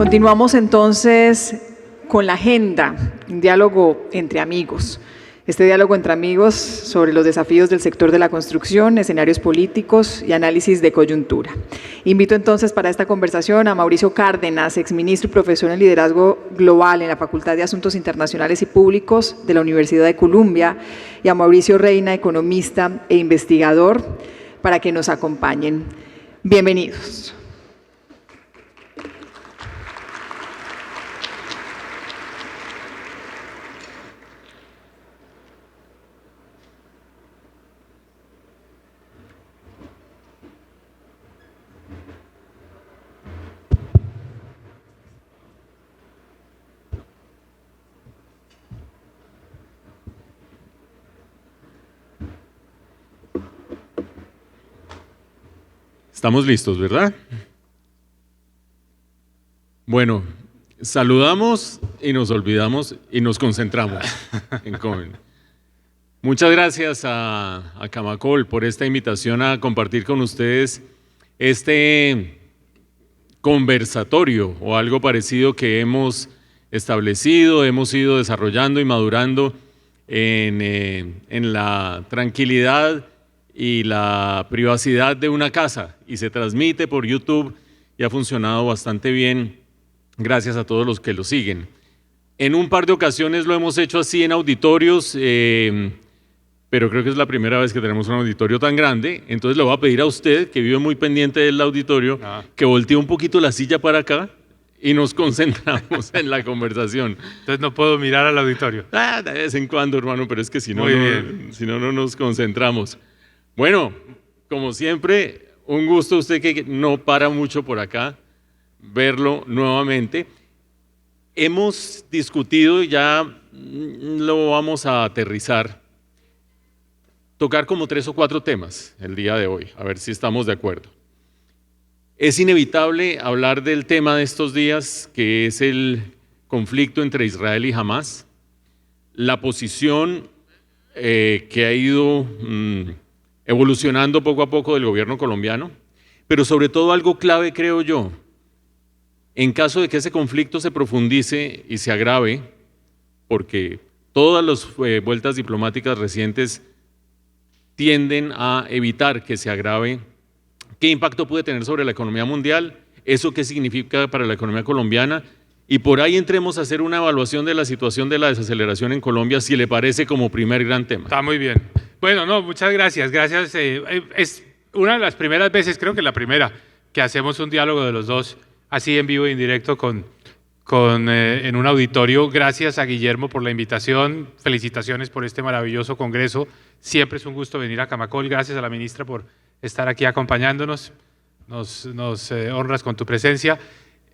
Continuamos entonces con la agenda, un diálogo entre amigos. Este diálogo entre amigos sobre los desafíos del sector de la construcción, escenarios políticos y análisis de coyuntura. Invito entonces para esta conversación a Mauricio Cárdenas, exministro y profesor en liderazgo global en la Facultad de Asuntos Internacionales y Públicos de la Universidad de Columbia, y a Mauricio Reina, economista e investigador, para que nos acompañen. Bienvenidos. Estamos listos, ¿verdad? Bueno, saludamos y nos olvidamos y nos concentramos en Coven. Muchas gracias a Camacol por esta invitación a compartir con ustedes este conversatorio o algo parecido que hemos establecido, hemos ido desarrollando y madurando en la tranquilidad y la privacidad de una casa, y se transmite por YouTube y ha funcionado bastante bien, gracias a todos los que lo siguen. En un par de ocasiones lo hemos hecho así en auditorios, pero creo que es la primera vez que tenemos un auditorio tan grande, entonces le voy a pedir a usted, que vive muy pendiente del auditorio, que voltee un poquito la silla para acá y nos concentramos en la conversación. Entonces no puedo mirar al auditorio. De vez en cuando, hermano, pero es que si no, no nos concentramos. Bueno, como siempre, un gusto usted que no para mucho por acá, verlo nuevamente. Hemos discutido, y ya lo vamos a aterrizar, tocar como 3 o 4 temas el día de hoy, a ver si estamos de acuerdo. Es inevitable hablar del tema de estos días, que es el conflicto entre Israel y Hamás, la posición que ha ido evolucionando poco a poco del gobierno colombiano, pero sobre todo algo clave, creo yo, en caso de que ese conflicto se profundice y se agrave, porque todas las vueltas diplomáticas recientes tienden a evitar que se agrave, ¿qué impacto puede tener sobre la economía mundial? ¿Eso qué significa para la economía colombiana? Y por ahí entremos a hacer una evaluación de la situación de la desaceleración en Colombia, si le parece, como primer gran tema. Está muy bien. Bueno, no, muchas gracias. Gracias. Es una de las primeras veces, creo que la primera, que hacemos un diálogo de los dos, así en vivo e indirecto en un auditorio. Gracias a Guillermo por la invitación. Felicitaciones por este maravilloso congreso. Siempre es un gusto venir a Camacol. Gracias a la ministra por estar aquí acompañándonos. Nos honras con tu presencia.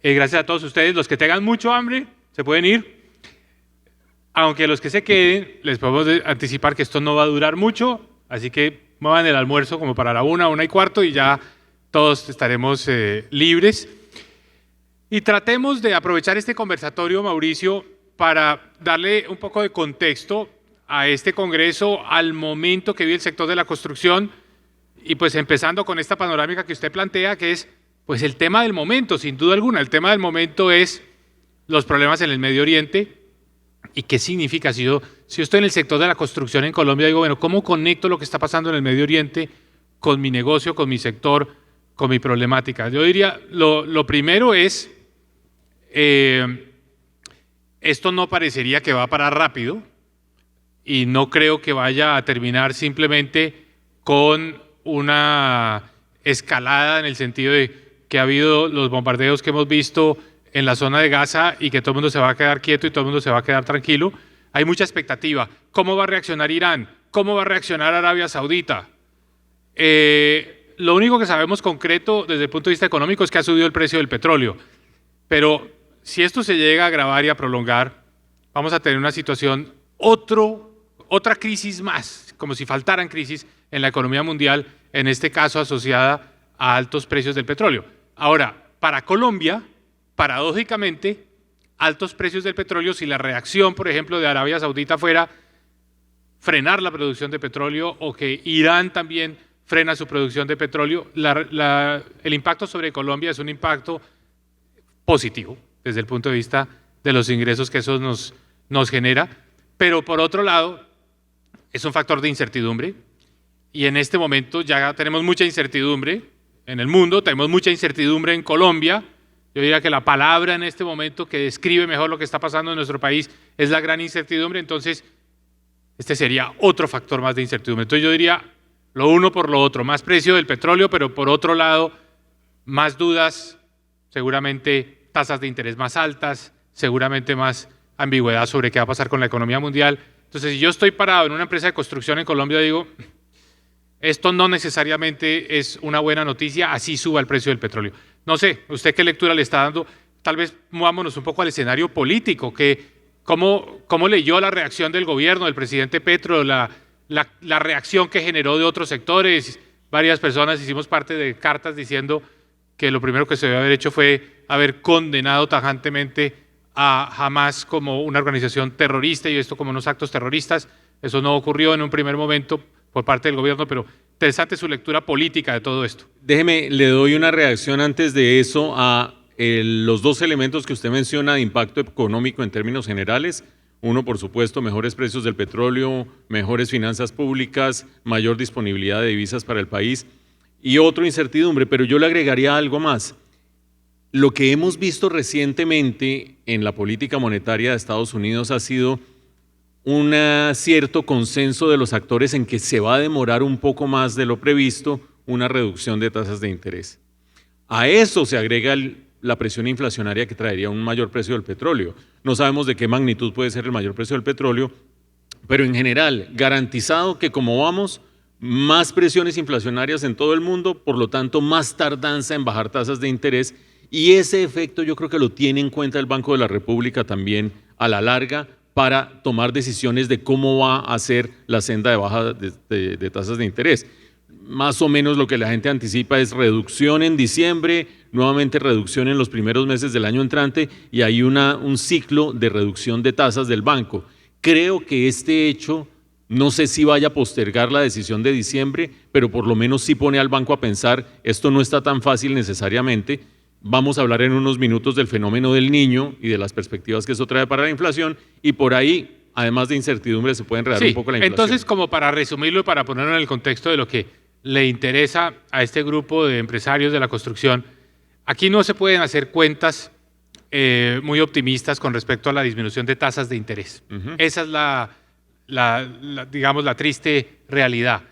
Gracias a todos ustedes. Los que tengan mucho hambre, se pueden ir. Aunque los que se queden, les podemos anticipar que esto no va a durar mucho, así que muevan el almuerzo como para la 1:15 y ya todos estaremos libres. Y tratemos de aprovechar este conversatorio, Mauricio, para darle un poco de contexto a este congreso, al momento que vive el sector de la construcción, y pues empezando con esta panorámica que usted plantea, que es pues el tema del momento, sin duda alguna. El tema del momento es los problemas en el Medio Oriente. ¿Y qué significa? Si yo estoy en el sector de la construcción en Colombia, digo, bueno, ¿cómo conecto lo que está pasando en el Medio Oriente con mi negocio, con mi sector, con mi problemática? Yo diría, lo primero es, esto no parecería que va a parar rápido y no creo que vaya a terminar simplemente con una escalada en el sentido de que ha habido los bombardeos que hemos visto en la zona de Gaza y que todo el mundo se va a quedar quieto y todo el mundo se va a quedar tranquilo. Hay mucha expectativa. ¿Cómo va a reaccionar Irán? ¿Cómo va a reaccionar Arabia Saudita? Lo único que sabemos concreto desde el punto de vista económico es que ha subido el precio del petróleo. Pero si esto se llega a agravar y a prolongar, vamos a tener una situación, otra crisis más, como si faltaran crisis en la economía mundial, en este caso asociada a altos precios del petróleo. Ahora, para Colombia, paradójicamente, altos precios del petróleo, si la reacción, por ejemplo, de Arabia Saudita fuera frenar la producción de petróleo o que Irán también frena su producción de petróleo, el impacto sobre Colombia es un impacto positivo. desde el punto de vista de los ingresos que eso nos genera, pero por otro lado es un factor de incertidumbre y en este momento ya tenemos mucha incertidumbre en el mundo, tenemos mucha incertidumbre en Colombia. Yo diría que la palabra en este momento que describe mejor lo que está pasando en nuestro país es la gran incertidumbre, entonces este sería otro factor más de incertidumbre. Entonces yo diría lo uno por lo otro, más precio del petróleo, pero por otro lado más dudas, seguramente tasas de interés más altas, seguramente más ambigüedad sobre qué va a pasar con la economía mundial. Entonces, si yo estoy parado en una empresa de construcción en Colombia, digo, esto no necesariamente es una buena noticia, así suba el precio del petróleo. No sé, ¿usted qué lectura le está dando? Tal vez movámonos un poco al escenario político, ¿cómo leyó la reacción del gobierno, del presidente Petro, la reacción que generó de otros sectores? Varias personas hicimos parte de cartas diciendo que lo primero que se debe haber hecho fue haber condenado tajantemente a Hamas como una organización terrorista y esto como unos actos terroristas. Eso no ocurrió en un primer momento por parte del gobierno, pero interesante su lectura política de todo esto. Déjeme, le doy una reacción antes de eso a los dos elementos que usted menciona de impacto económico en términos generales. Uno, por supuesto, mejores precios del petróleo, mejores finanzas públicas, mayor disponibilidad de divisas para el país. Y otro, incertidumbre, pero yo le agregaría algo más. Lo que hemos visto recientemente en la política monetaria de Estados Unidos ha sido un cierto consenso de los actores en que se va a demorar un poco más de lo previsto una reducción de tasas de interés. A eso se agrega la presión inflacionaria que traería un mayor precio del petróleo. No sabemos de qué magnitud puede ser el mayor precio del petróleo, pero en general, garantizado que como vamos, más presiones inflacionarias en todo el mundo, por lo tanto más tardanza en bajar tasas de interés, y ese efecto yo creo que lo tiene en cuenta el Banco de la República también a la larga para tomar decisiones de cómo va a ser la senda de baja de tasas de interés. Más o menos lo que la gente anticipa es reducción en diciembre, nuevamente reducción en los primeros meses del año entrante y hay un ciclo de reducción de tasas del banco. Creo que este hecho no sé si vaya a postergar la decisión de diciembre, pero por lo menos sí pone al banco a pensar, esto no está tan fácil necesariamente. Vamos a hablar en unos minutos del fenómeno del Niño y de las perspectivas que eso trae para la inflación, y por ahí, además de incertidumbre, se puede enredar un poco la inflación. Entonces, como para resumirlo y para ponerlo en el contexto de lo que le interesa a este grupo de empresarios de la construcción, aquí no se pueden hacer cuentas muy optimistas con respecto a la disminución de tasas de interés. Esa es digamos, la triste realidad.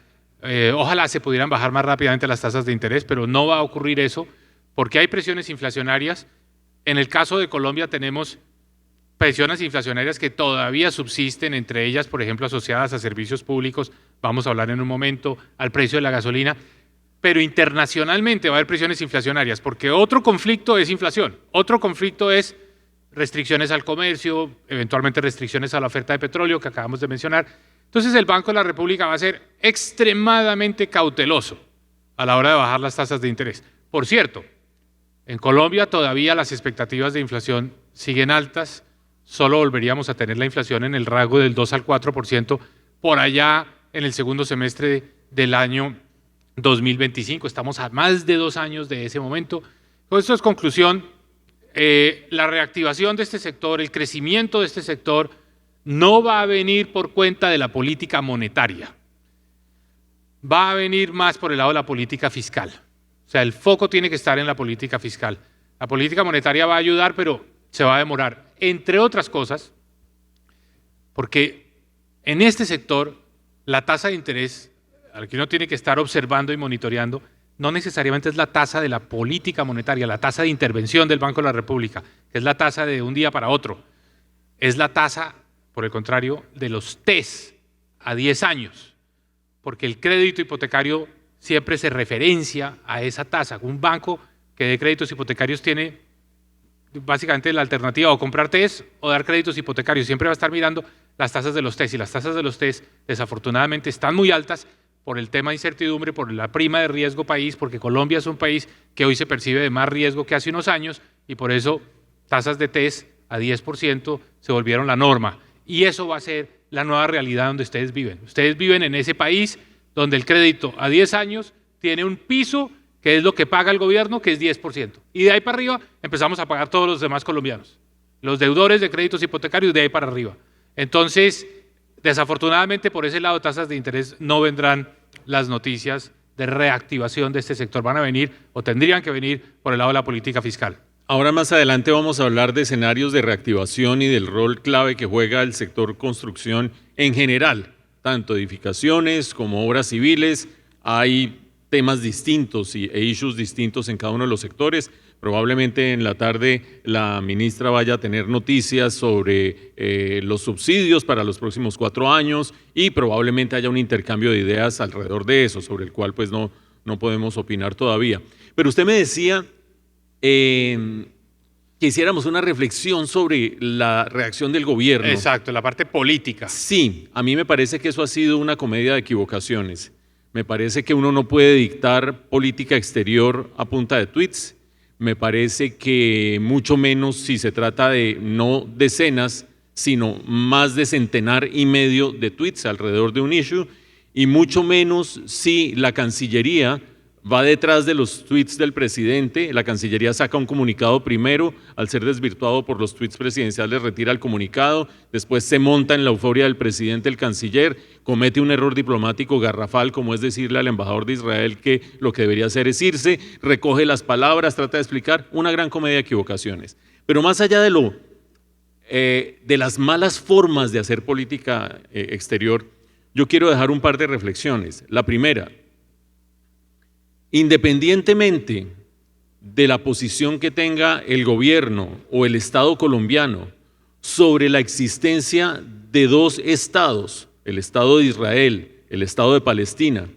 Ojalá se pudieran bajar más rápidamente las tasas de interés, pero no va a ocurrir eso porque hay presiones inflacionarias. En el caso de Colombia tenemos presiones inflacionarias que todavía subsisten, entre ellas, por ejemplo, asociadas a servicios públicos, vamos a hablar en un momento, al precio de la gasolina, pero internacionalmente va a haber presiones inflacionarias porque otro conflicto es inflación, otro conflicto es restricciones al comercio, eventualmente restricciones a la oferta de petróleo que acabamos de mencionar. Entonces el Banco de la República va a ser extremadamente cauteloso a la hora de bajar las tasas de interés. Por cierto, en Colombia todavía las expectativas de inflación siguen altas, solo volveríamos a tener la inflación en el rango del 2 al 4% por allá en el segundo semestre del año 2025. Estamos a más de 2 años de ese momento. Con esto es conclusión. La reactivación de este sector, el crecimiento de este sector, no va a venir por cuenta de la política monetaria. Va a venir más por el lado de la política fiscal. O sea, el foco tiene que estar en la política fiscal. La política monetaria va a ayudar, pero se va a demorar. Entre otras cosas, porque en este sector la tasa de interés, al que uno tiene que estar observando y monitoreando, no necesariamente es la tasa de la política monetaria, la tasa de intervención del Banco de la República, que es la tasa de un día para otro. Es la tasa, por el contrario, de los TES a 10 años, porque el crédito hipotecario siempre se referencia a esa tasa. Un banco que dé créditos hipotecarios tiene básicamente la alternativa o comprar TES o dar créditos hipotecarios. Siempre va a estar mirando las tasas de los TES y las tasas de los TES desafortunadamente están muy altas por el tema de incertidumbre, por la prima de riesgo país, porque Colombia es un país que hoy se percibe de más riesgo que hace unos años y por eso tasas de TES a 10% se volvieron la norma. Y eso va a ser la nueva realidad donde ustedes viven. Ustedes viven en ese país donde el crédito a 10 años tiene un piso que que es lo que paga el gobierno, que es 10%. Y de ahí para arriba empezamos a pagar todos los demás colombianos. Los deudores de créditos hipotecarios de ahí para arriba. Entonces, desafortunadamente por ese lado de tasas de interés no vendrán las noticias de reactivación de este sector. Van a venir o tendrían que venir por el lado de la política fiscal. Ahora más adelante vamos a hablar de escenarios de reactivación y del rol clave que juega el sector construcción en general, tanto edificaciones como obras civiles. Hay temas distintos e issues distintos en cada uno de los sectores. Probablemente en la tarde la ministra vaya a tener noticias sobre los subsidios para los próximos 4 años y probablemente haya un intercambio de ideas alrededor de eso, sobre el cual pues no podemos opinar todavía. Pero usted me decía que hiciéramos una reflexión sobre la reacción del gobierno. Exacto, la parte política. Sí, a mí me parece que eso ha sido una comedia de equivocaciones. Me parece que uno no puede dictar política exterior a punta de tweets. Me parece que mucho menos si se trata de no decenas, sino más de 150 de tweets alrededor de un issue, y mucho menos si la Cancillería va detrás de los tweets del presidente. La Cancillería saca un comunicado primero, al ser desvirtuado por los tweets presidenciales retira el comunicado, después se monta en la euforia del presidente el canciller, comete un error diplomático garrafal como es decirle al embajador de Israel que lo que debería hacer es irse, recoge las palabras, trata de explicar, una gran comedia de equivocaciones. Pero más allá de las malas formas de hacer política exterior, yo quiero dejar un par de reflexiones. La primera: independientemente de la posición que tenga el gobierno o el Estado colombiano sobre la existencia de 2 estados, el Estado de Israel, el Estado de Palestina,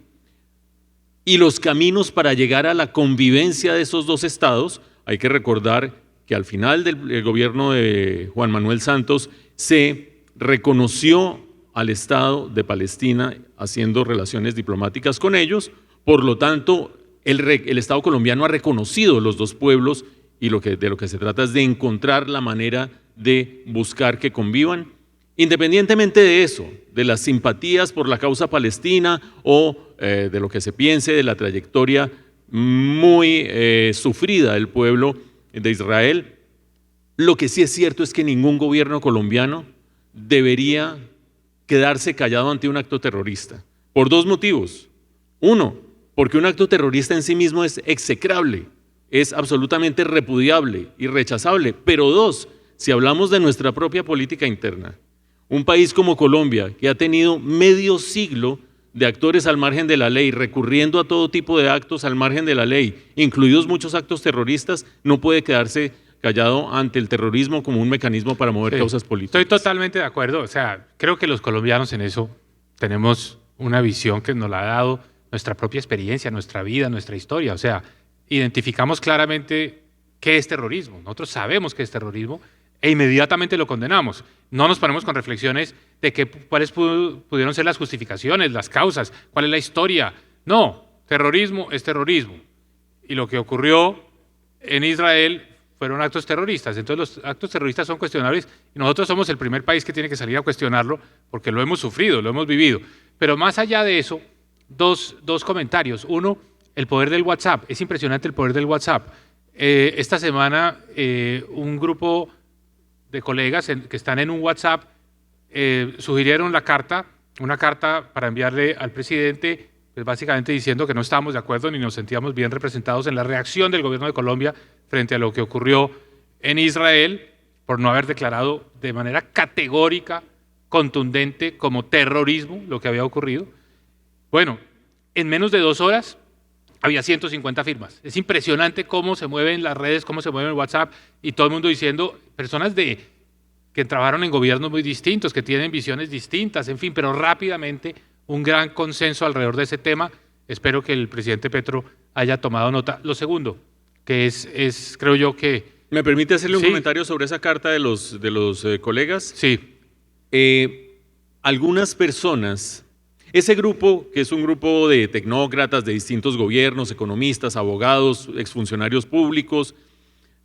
y los caminos para llegar a la convivencia de esos 2 estados, hay que recordar que al final del gobierno de Juan Manuel Santos se reconoció al Estado de Palestina haciendo relaciones diplomáticas con ellos. Por lo tanto, el Estado colombiano ha reconocido los 2 pueblos y de lo que se trata es de encontrar la manera de buscar que convivan. Independientemente de eso, de las simpatías por la causa palestina o de lo que se piense de la trayectoria muy sufrida del pueblo de Israel, lo que sí es cierto es que ningún gobierno colombiano debería quedarse callado ante un acto terrorista, por 2 motivos. Uno, porque un acto terrorista en sí mismo es execrable, es absolutamente repudiable y rechazable. Pero 2, si hablamos de nuestra propia política interna, un país como Colombia, que ha tenido medio siglo de actores al margen de la ley, recurriendo a todo tipo de actos al margen de la ley, incluidos muchos actos terroristas, no puede quedarse callado ante el terrorismo como un mecanismo para mover causas políticas. Estoy totalmente de acuerdo. O sea, creo que los colombianos en eso tenemos una visión que nos la ha dado nuestra propia experiencia, nuestra vida, nuestra historia. O sea, identificamos claramente qué es terrorismo. Nosotros sabemos qué es terrorismo e inmediatamente lo condenamos. No nos ponemos con reflexiones de cuáles pudieron ser las justificaciones, las causas, cuál es la historia. No, terrorismo es terrorismo. Y lo que ocurrió en Israel fueron actos terroristas. Entonces los actos terroristas son cuestionables y nosotros somos el primer país que tiene que salir a cuestionarlo porque lo hemos sufrido, lo hemos vivido. Pero más allá de eso, dos comentarios. Uno, el poder del WhatsApp. Es impresionante el poder del WhatsApp. Esta semana un grupo de colegas que están en un WhatsApp sugirieron una carta para enviarle al presidente, pues básicamente diciendo que no estábamos de acuerdo ni nos sentíamos bien representados en la reacción del gobierno de Colombia frente a lo que ocurrió en Israel por no haber declarado de manera categórica, contundente, como terrorismo lo que había ocurrido. Bueno, en menos de 2 horas había 150 firmas. Es impresionante cómo se mueven las redes, cómo se mueve el WhatsApp y todo el mundo diciendo, personas que trabajaron en gobiernos muy distintos, que tienen visiones distintas, en fin, pero rápidamente un gran consenso alrededor de ese tema. Espero que el presidente Petro haya tomado nota. Lo segundo, que es creo yo que... ¿Me permite hacerle un comentario sobre esa carta de los colegas? Sí. Algunas personas... Ese grupo, que es un grupo de tecnócratas de distintos gobiernos, economistas, abogados, exfuncionarios públicos,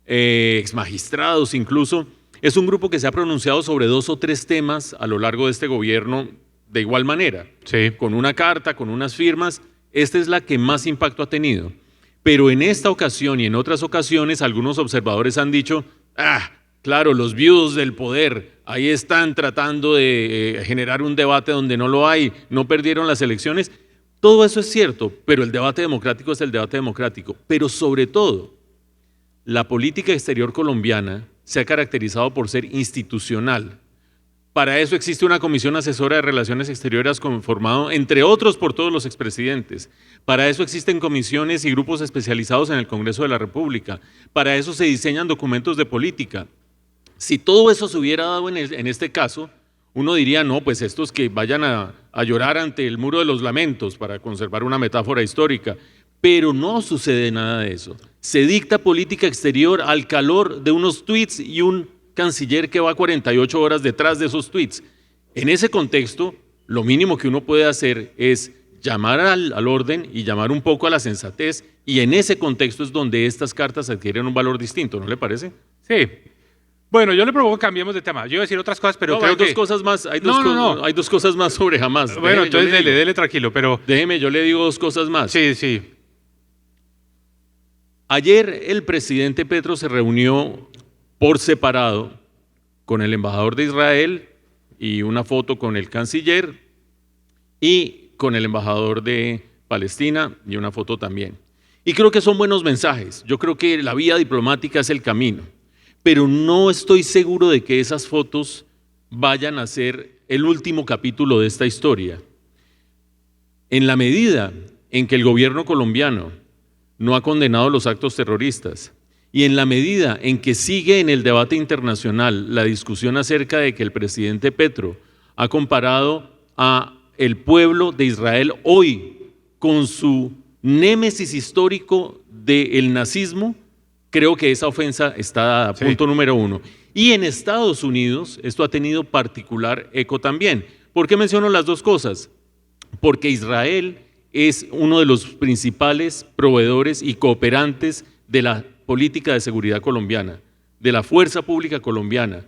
exmagistrados incluso, es un grupo que se ha pronunciado sobre 2 o 3 temas a lo largo de este gobierno de igual manera, sí, con una carta, con unas firmas. Esta es la que más impacto ha tenido. Pero en esta ocasión y en otras ocasiones algunos observadores han dicho, claro, los viudos del poder, ahí están tratando de generar un debate donde no lo hay, no perdieron las elecciones. Todo eso es cierto, pero el debate democrático es el debate democrático. Pero sobre todo, la política exterior colombiana se ha caracterizado por ser institucional. Para eso existe una comisión asesora de relaciones exteriores conformado, entre otros, por todos los expresidentes. Para eso existen comisiones y grupos especializados en el Congreso de la República. Para eso se diseñan documentos de política. Si todo eso se hubiera dado en este caso, uno diría, no, pues estos que vayan a llorar ante el muro de los lamentos, para conservar una metáfora histórica. Pero no sucede nada de eso. Se dicta política exterior al calor de unos tweets y un canciller que va 48 horas detrás de esos tweets. En ese contexto, lo mínimo que uno puede hacer es llamar al orden y llamar un poco a la sensatez, y en ese contexto es donde estas cartas adquieren un valor distinto, ¿no le parece? Sí. Bueno, yo le propongo que cambiemos de tema. Yo iba a decir otras cosas, pero no, creo hay dos que... cosas más, hay dos cosas más sobre Hamas. Bueno, Déjeme, entonces dele tranquilo, pero... Déjeme, yo le digo dos cosas más. Sí. Ayer el presidente Petro se reunió por separado con el embajador de Israel y una foto con el canciller, y con el embajador de Palestina y una foto también. Y creo que son buenos mensajes. Yo creo que la vía diplomática es el camino, pero no estoy seguro de que esas fotos vayan a ser el último capítulo de esta historia. En la medida en que el gobierno colombiano no ha condenado los actos terroristas, y en la medida en que sigue en el debate internacional la discusión acerca de que el presidente Petro ha comparado a el pueblo de Israel hoy con su némesis histórico del nazismo, creo que esa ofensa está dada, punto número uno. Y en Estados Unidos esto ha tenido particular eco también. ¿Por qué menciono las dos cosas? Porque Israel es uno de los principales proveedores y cooperantes de la política de seguridad colombiana, de la fuerza pública colombiana,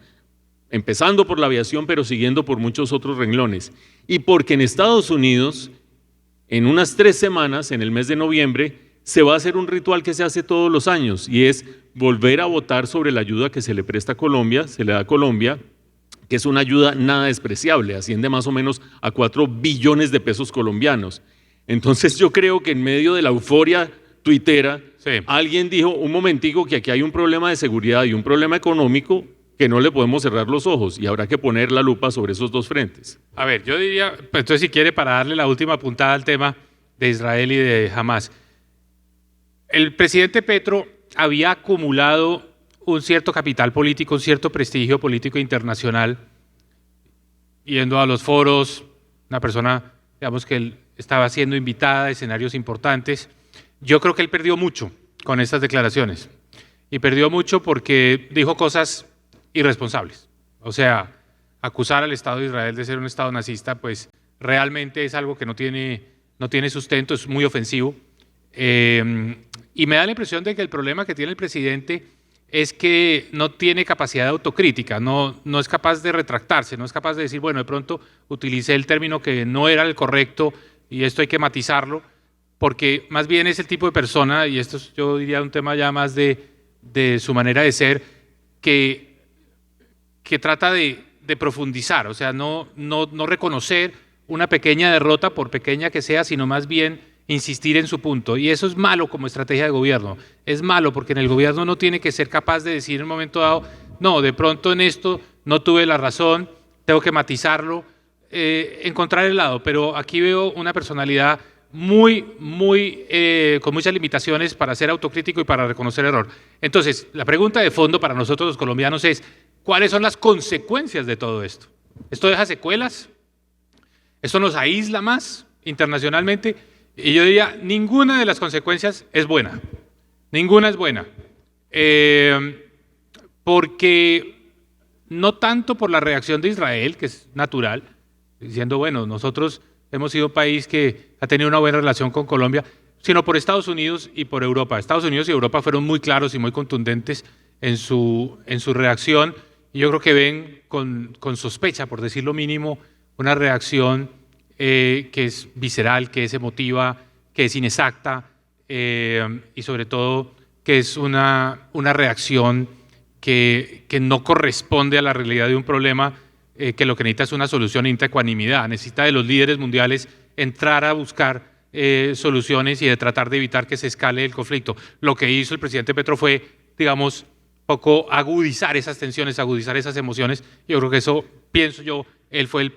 empezando por la aviación, pero siguiendo por muchos otros renglones. Y porque en Estados Unidos, en unas 3 semanas, en el mes de noviembre, se va a hacer un ritual que se hace todos los años, y es volver a votar sobre la ayuda que se le presta a Colombia, se le da a Colombia, que es una ayuda nada despreciable, asciende más o menos a 4 billones de pesos colombianos. Entonces yo creo que en medio de la euforia tuitera, alguien dijo, un momentico, que aquí hay un problema de seguridad y un problema económico que no le podemos cerrar los ojos, y habrá que poner la lupa sobre esos dos frentes. A ver, yo diría, pues entonces si quiere, para darle la última puntada al tema de Israel y de Hamas. El presidente Petro había acumulado un cierto capital político, un cierto prestigio político internacional, yendo a los foros, una persona, digamos, que él estaba siendo invitada a escenarios importantes. Yo creo que él perdió mucho con estas declaraciones, y perdió mucho porque dijo cosas irresponsables. O sea, acusar al Estado de Israel de ser un Estado nazista, pues realmente es algo que no tiene sustento, es muy ofensivo. Y me da la impresión de que el problema que tiene el presidente es que no tiene capacidad de autocrítica, no es capaz de retractarse, no es capaz de decir, bueno, de pronto utilicé el término que no era el correcto y esto hay que matizarlo, porque más bien es el tipo de persona, y esto es, yo diría, un tema ya más de su manera de ser, que trata de profundizar, o sea, no reconocer una pequeña derrota, por pequeña que sea, sino más bien insistir en su punto. Y eso es malo como estrategia de gobierno. Es malo porque en el gobierno no tiene que ser capaz de decir en un momento dado, no, de pronto en esto no tuve la razón, tengo que matizarlo, encontrar el lado. Pero aquí veo una personalidad con muchas limitaciones para ser autocrítico y para reconocer error. Entonces, la pregunta de fondo para nosotros los colombianos es, ¿cuáles son las consecuencias de todo esto? ¿Esto deja secuelas? ¿Esto nos aísla más internacionalmente? Y yo diría, ninguna de las consecuencias es buena. Ninguna es buena. Porque no tanto por la reacción de Israel, que es natural, diciendo, bueno, nosotros hemos sido un país que ha tenido una buena relación con Colombia, sino por Estados Unidos y por Europa. Estados Unidos y Europa fueron muy claros y muy contundentes en su reacción, y yo creo que ven con sospecha, por decir lo mínimo, una reacción que es visceral, que es emotiva, que es inexacta, y sobre todo que es una reacción que no corresponde a la realidad de un problema, que lo que necesita es una solución, necesita ecuanimidad, necesita de los líderes mundiales entrar a buscar soluciones y de tratar de evitar que se escale el conflicto. Lo que hizo el presidente Petro fue, digamos, poco agudizar esas tensiones, agudizar esas emociones. Yo creo que eso, pienso yo, él fue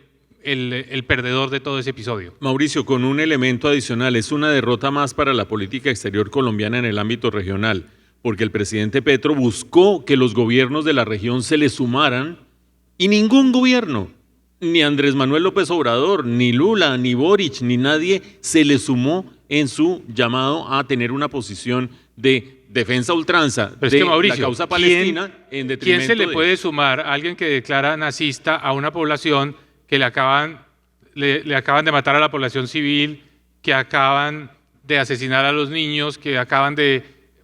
el perdedor de todo ese episodio. Mauricio, con un elemento adicional, es una derrota más para la política exterior colombiana en el ámbito regional, porque el presidente Petro buscó que los gobiernos de la región se le sumaran y ningún gobierno, ni Andrés Manuel López Obrador, ni Lula, ni Boric, ni nadie se le sumó en su llamado a tener una posición de defensa a ultranza de la causa palestina en detrimento. ¿Quién se le puede sumar a alguien que declara nazista a una población que le acaban de matar a la población civil, que acaban de asesinar a los niños, que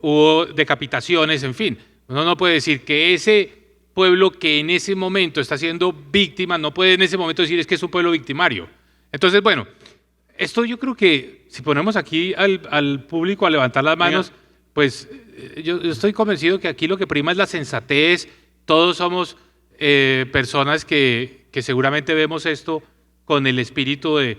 hubo decapitaciones, en fin? Uno no puede decir que ese pueblo que en ese momento está siendo víctima, no puede en ese momento decir es que es un pueblo victimario. Entonces, bueno, esto yo creo que si ponemos aquí al público a levantar las manos, pues yo estoy convencido que aquí lo que prima es la sensatez. Todos somos personas que seguramente vemos esto con el espíritu de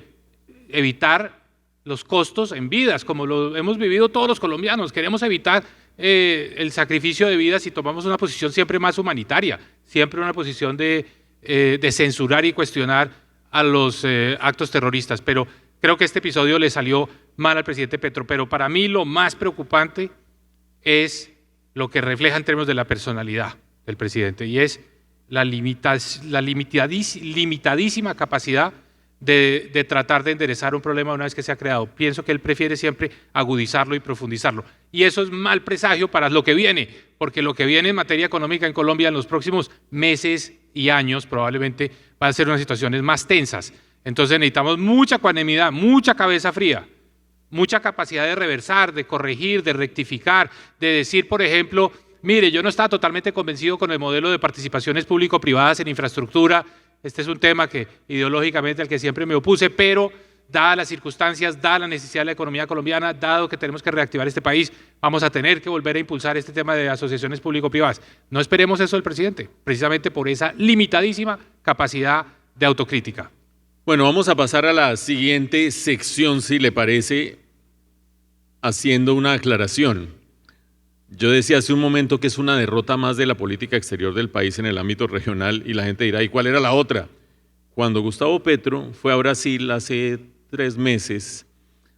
evitar los costos en vidas, como lo hemos vivido todos los colombianos. Queremos evitar el sacrificio de vidas y tomamos una posición siempre más humanitaria, siempre una posición de censurar y cuestionar a los actos terroristas. Pero creo que este episodio le salió mal al presidente Petro. Pero para mí lo más preocupante es lo que refleja en términos de la personalidad del presidente, y es la limitadísima capacidad de tratar de enderezar un problema una vez que se ha creado. Pienso que él prefiere siempre agudizarlo y profundizarlo. Y eso es mal presagio para lo que viene, porque lo que viene en materia económica en Colombia en los próximos meses y años probablemente van a ser unas situaciones más tensas. Entonces necesitamos mucha ecuanimidad, mucha cabeza fría, mucha capacidad de reversar, de corregir, de rectificar, de decir, por ejemplo, mire, yo no estaba totalmente convencido con el modelo de participaciones público-privadas en infraestructura. Este es un tema que ideológicamente al que siempre me opuse, pero dadas las circunstancias, dada la necesidad de la economía colombiana, dado que tenemos que reactivar este país, vamos a tener que volver a impulsar este tema de asociaciones público-privadas. No esperemos eso del presidente, precisamente por esa limitadísima capacidad de autocrítica. Bueno, vamos a pasar a la siguiente sección, si le parece, haciendo una aclaración. Yo decía hace un momento que es una derrota más de la política exterior del país en el ámbito regional y la gente dirá, ¿y cuál era la otra? Cuando Gustavo Petro fue a Brasil hace 3 meses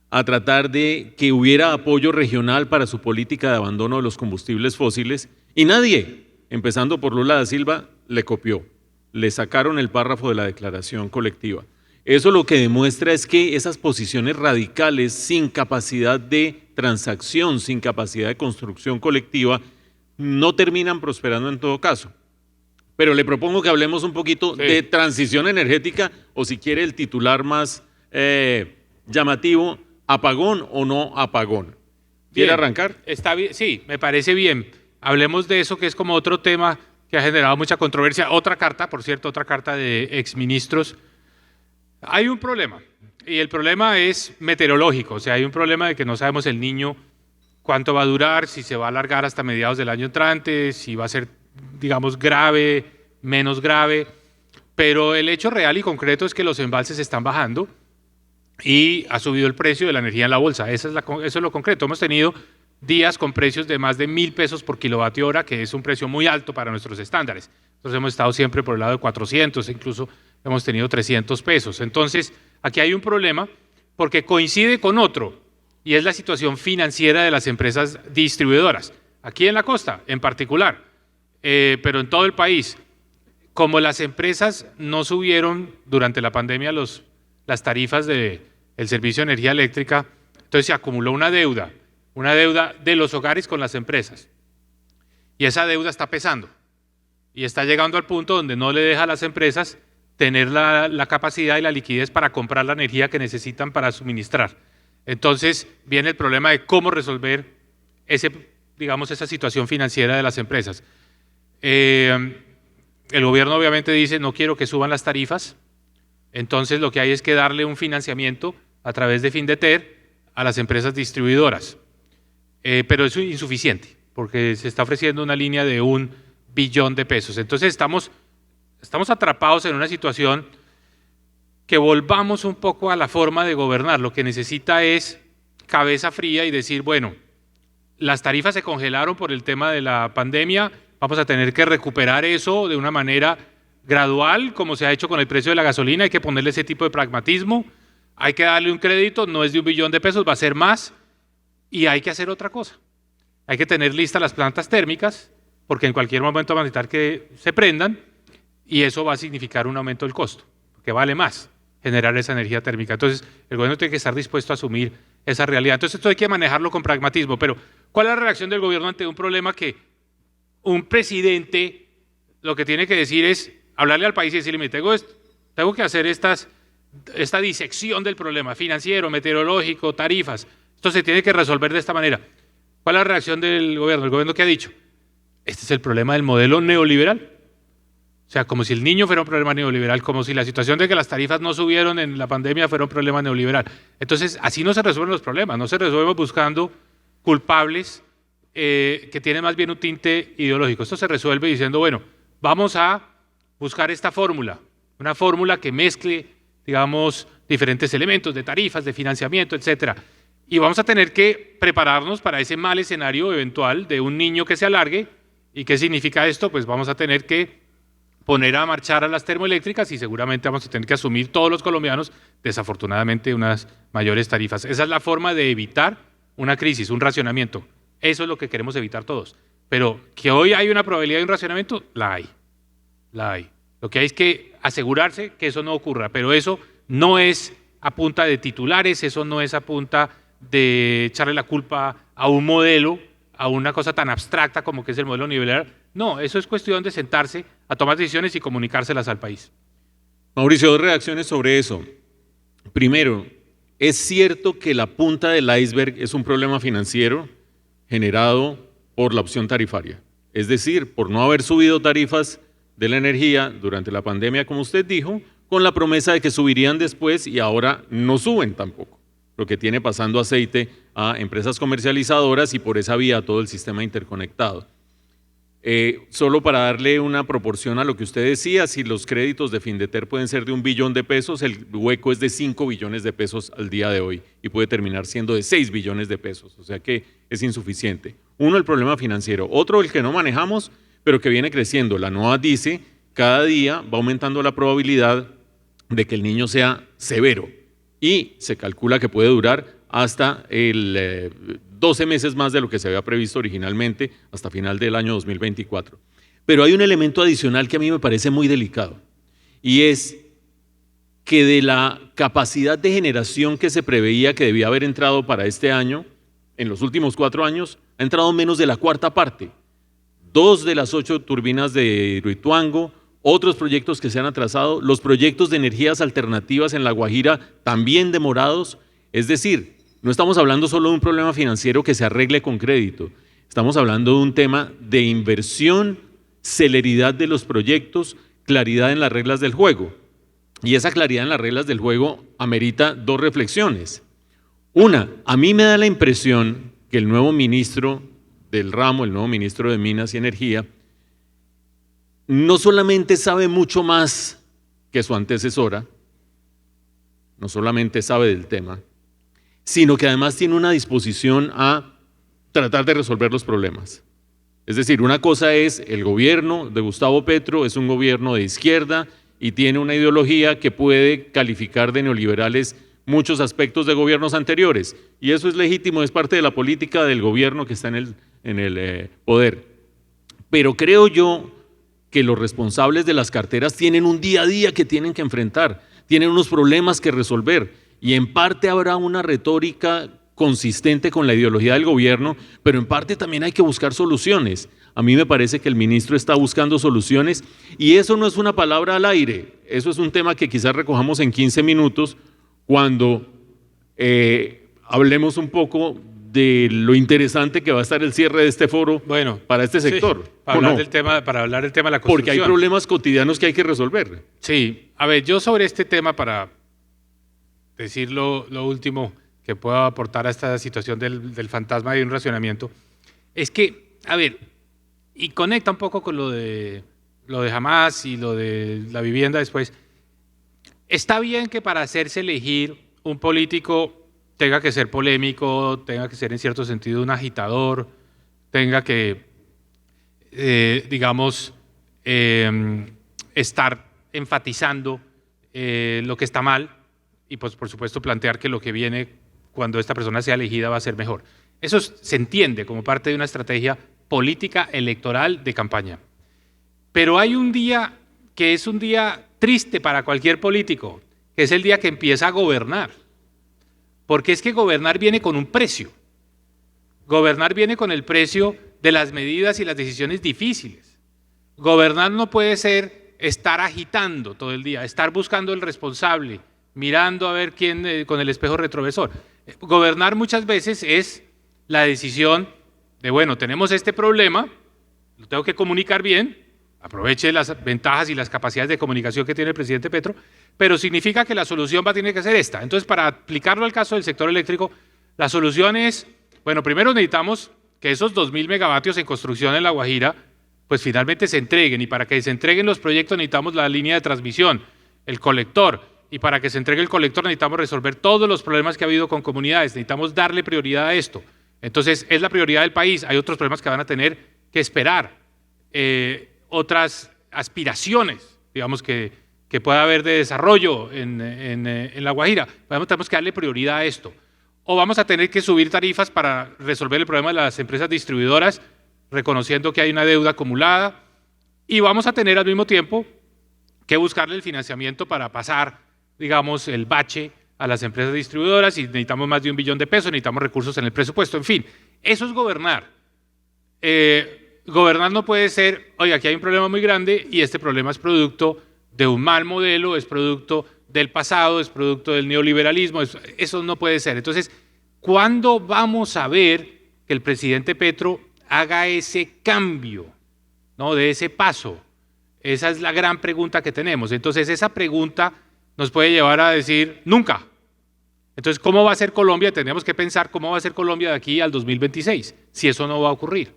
a tratar de que hubiera apoyo regional para su política de abandono de los combustibles fósiles y nadie, empezando por Lula da Silva, le copió. Le sacaron el párrafo de la declaración colectiva. Eso lo que demuestra es que esas posiciones radicales sin capacidad de transacción, sin capacidad de construcción colectiva, no terminan prosperando en todo caso. Pero le propongo que hablemos un poquito de transición energética, o si quiere el titular más llamativo, apagón o no apagón. ¿Quiere arrancar? Está bien, sí, me parece bien. Hablemos de eso, que es como otro tema que ha generado mucha controversia. Otra carta, por cierto, otra carta de exministros. Hay un problema, y el problema es meteorológico. O sea, hay un problema de que no sabemos el Niño cuánto va a durar, si se va a alargar hasta mediados del año entrante, si va a ser, digamos, grave, menos grave. Pero el hecho real y concreto es que los embalses están bajando y ha subido el precio de la energía en la bolsa. Eso es lo concreto. Hemos tenido días con precios de más de 1.000 pesos por kilovatio hora, que es un precio muy alto para nuestros estándares. Nosotros hemos estado siempre por el lado de 400, incluso hemos tenido 300 pesos. Entonces, aquí hay un problema porque coincide con otro, y es la situación financiera de las empresas distribuidoras. Aquí en la costa, en particular, pero en todo el país. Como las empresas no subieron durante la pandemia las tarifas del servicio de energía eléctrica, entonces se acumuló una deuda de los hogares con las empresas. Y esa deuda está pesando y está llegando al punto donde no le deja a las empresas tener la capacidad y la liquidez para comprar la energía que necesitan para suministrar. Entonces viene el problema de cómo resolver esa situación financiera de las empresas. El gobierno obviamente dice, no quiero que suban las tarifas, entonces lo que hay es que darle un financiamiento a través de Findeter a las empresas distribuidoras. pero es insuficiente, porque se está ofreciendo una línea de 1 billón de pesos. Entonces estamos atrapados en una situación que volvamos un poco a la forma de gobernar. Lo que necesita es cabeza fría y decir, bueno, las tarifas se congelaron por el tema de la pandemia, vamos a tener que recuperar eso de una manera gradual, como se ha hecho con el precio de la gasolina, hay que ponerle ese tipo de pragmatismo, hay que darle un crédito, no es de 1 billón de pesos, va a ser más, y hay que hacer otra cosa. Hay que tener listas las plantas térmicas, porque en cualquier momento van a necesitar que se prendan, y eso va a significar un aumento del costo, porque vale más generar esa energía térmica. Entonces, el gobierno tiene que estar dispuesto a asumir esa realidad. Entonces, esto hay que manejarlo con pragmatismo. Pero, ¿cuál es la reacción del gobierno ante un problema que un presidente lo que tiene que decir es hablarle al país y decirle, tengo que hacer esta disección del problema financiero, meteorológico, tarifas? Esto se tiene que resolver de esta manera. ¿Cuál es la reacción del gobierno? ¿El gobierno qué ha dicho? Este es el problema del modelo neoliberal. O sea, como si el niño fuera un problema neoliberal, como si la situación de que las tarifas no subieron en la pandemia fuera un problema neoliberal. Entonces, así no se resuelven los problemas, no se resuelven buscando culpables que tienen más bien un tinte ideológico. Esto se resuelve diciendo, bueno, vamos a buscar esta fórmula, una fórmula que mezcle, digamos, diferentes elementos de tarifas, de financiamiento, etcétera. Y vamos a tener que prepararnos para ese mal escenario eventual de un niño que se alargue. ¿Y qué significa esto? Pues vamos a tener que poner a marchar a las termoeléctricas y seguramente vamos a tener que asumir todos los colombianos, desafortunadamente, unas mayores tarifas. Esa es la forma de evitar una crisis, un racionamiento. Eso es lo que queremos evitar todos. Pero que hoy hay una probabilidad de un racionamiento, la hay. Lo que hay es que asegurarse que eso no ocurra, pero eso no es a punta de titulares, eso no es a punta de echarle la culpa a un modelo, a una cosa tan abstracta como que es el modelo neoliberal. No, eso es cuestión de sentarse a tomar decisiones y comunicárselas al país. Mauricio, 2 reacciones sobre eso. Primero, ¿es cierto que la punta del iceberg es un problema financiero generado por la opción tarifaria? Es decir, por no haber subido tarifas de la energía durante la pandemia, como usted dijo, con la promesa de que subirían después y ahora no suben tampoco, lo que tiene pasando aceite a empresas comercializadoras y por esa vía a todo el sistema interconectado. Solo para darle una proporción a lo que usted decía, si los créditos de Findeter pueden ser de 1 billón de pesos, el hueco es de 5 billones de pesos al día de hoy y puede terminar siendo de 6 billones de pesos, o sea que es insuficiente. Uno, el problema financiero. Otro, el que no manejamos, pero que viene creciendo. La NOAA dice, cada día va aumentando la probabilidad de que el niño sea severo y se calcula que puede durar hasta 12 meses más de lo que se había previsto originalmente, hasta final del año 2024. Pero hay un elemento adicional que a mí me parece muy delicado, y es que de la capacidad de generación que se preveía que debía haber entrado para este año, en los últimos 4 años, ha entrado menos de la 1/4 parte. 2 de las 8 turbinas de Hidroituango, otros proyectos que se han atrasado, los proyectos de energías alternativas en La Guajira también demorados. Es decir, no estamos hablando solo de un problema financiero que se arregle con crédito, estamos hablando de un tema de inversión, celeridad de los proyectos, claridad en las reglas del juego. Y esa claridad en las reglas del juego amerita 2 reflexiones. Una, a mí me da la impresión que el nuevo ministro del ramo, el nuevo ministro de Minas y Energía, no solamente sabe mucho más que su antecesora, no solamente sabe del tema, sino que además tiene una disposición a tratar de resolver los problemas. Es decir, una cosa es el gobierno de Gustavo Petro, es un gobierno de izquierda y tiene una ideología que puede calificar de neoliberales muchos aspectos de gobiernos anteriores, y eso es legítimo, es parte de la política del gobierno que está en el poder. Pero creo yo que los responsables de las carteras tienen un día a día que tienen que enfrentar, tienen unos problemas que resolver, y en parte habrá una retórica consistente con la ideología del gobierno, pero en parte también hay que buscar soluciones. A mí me parece que el ministro está buscando soluciones, y eso no es una palabra al aire, eso es un tema que quizás recojamos en 15 minutos cuando hablemos un poco de lo interesante que va a estar el cierre de este foro para este sector. Sí, para hablar del tema de la construcción. Porque hay problemas cotidianos que hay que resolver. Sí, a ver, yo sobre este tema, para decir lo último, que puedo aportar a esta situación del fantasma de un racionamiento, es que, a ver, y conecta un poco con lo de Hamas y lo de la vivienda después. Está bien que para hacerse elegir un político tenga que ser polémico, tenga que ser en cierto sentido un agitador, tenga que, estar enfatizando lo que está mal y pues por supuesto plantear que lo que viene cuando esta persona sea elegida va a ser mejor. Eso se entiende como parte de una estrategia política electoral de campaña. Pero hay un día que es un día triste para cualquier político, que es el día que empieza a gobernar. Porque es que gobernar viene con un precio. Gobernar viene con el precio de las medidas y las decisiones difíciles. Gobernar no puede ser estar agitando todo el día, estar buscando el responsable, mirando a ver quién con el espejo retrovisor. Gobernar muchas veces es la decisión de, bueno, tenemos este problema, lo tengo que comunicar bien, aproveche las ventajas y las capacidades de comunicación que tiene el presidente Petro, pero significa que la solución va a tener que ser esta. Entonces, para aplicarlo al caso del sector eléctrico, la solución es, bueno, primero necesitamos que esos 2.000 megavatios en construcción en La Guajira, pues finalmente se entreguen, y para que se entreguen los proyectos necesitamos la línea de transmisión, el colector, y para que se entregue el colector necesitamos resolver todos los problemas que ha habido con comunidades, necesitamos darle prioridad a esto. Entonces, es la prioridad del país, hay otros problemas que van a tener que esperar, otras aspiraciones, digamos, que pueda haber de desarrollo en La Guajira. Tenemos que darle prioridad a esto. O vamos a tener que subir tarifas para resolver el problema de las empresas distribuidoras, reconociendo que hay una deuda acumulada, y vamos a tener al mismo tiempo que buscarle el financiamiento para pasar, digamos, el bache a las empresas distribuidoras, y necesitamos más de 1 billón de pesos, necesitamos recursos en el presupuesto, en fin, eso es gobernar. Gobernar no puede ser, oye, aquí hay un problema muy grande y este problema es producto de un mal modelo, es producto del pasado, es producto del neoliberalismo, eso no puede ser. Entonces, ¿cuándo vamos a ver que el presidente Petro haga ese cambio, ¿no?, de ese paso? Esa es la gran pregunta que tenemos. Entonces, esa pregunta nos puede llevar a decir, nunca. Entonces, ¿cómo va a ser Colombia? Tendríamos que pensar cómo va a ser Colombia de aquí al 2026, si eso no va a ocurrir.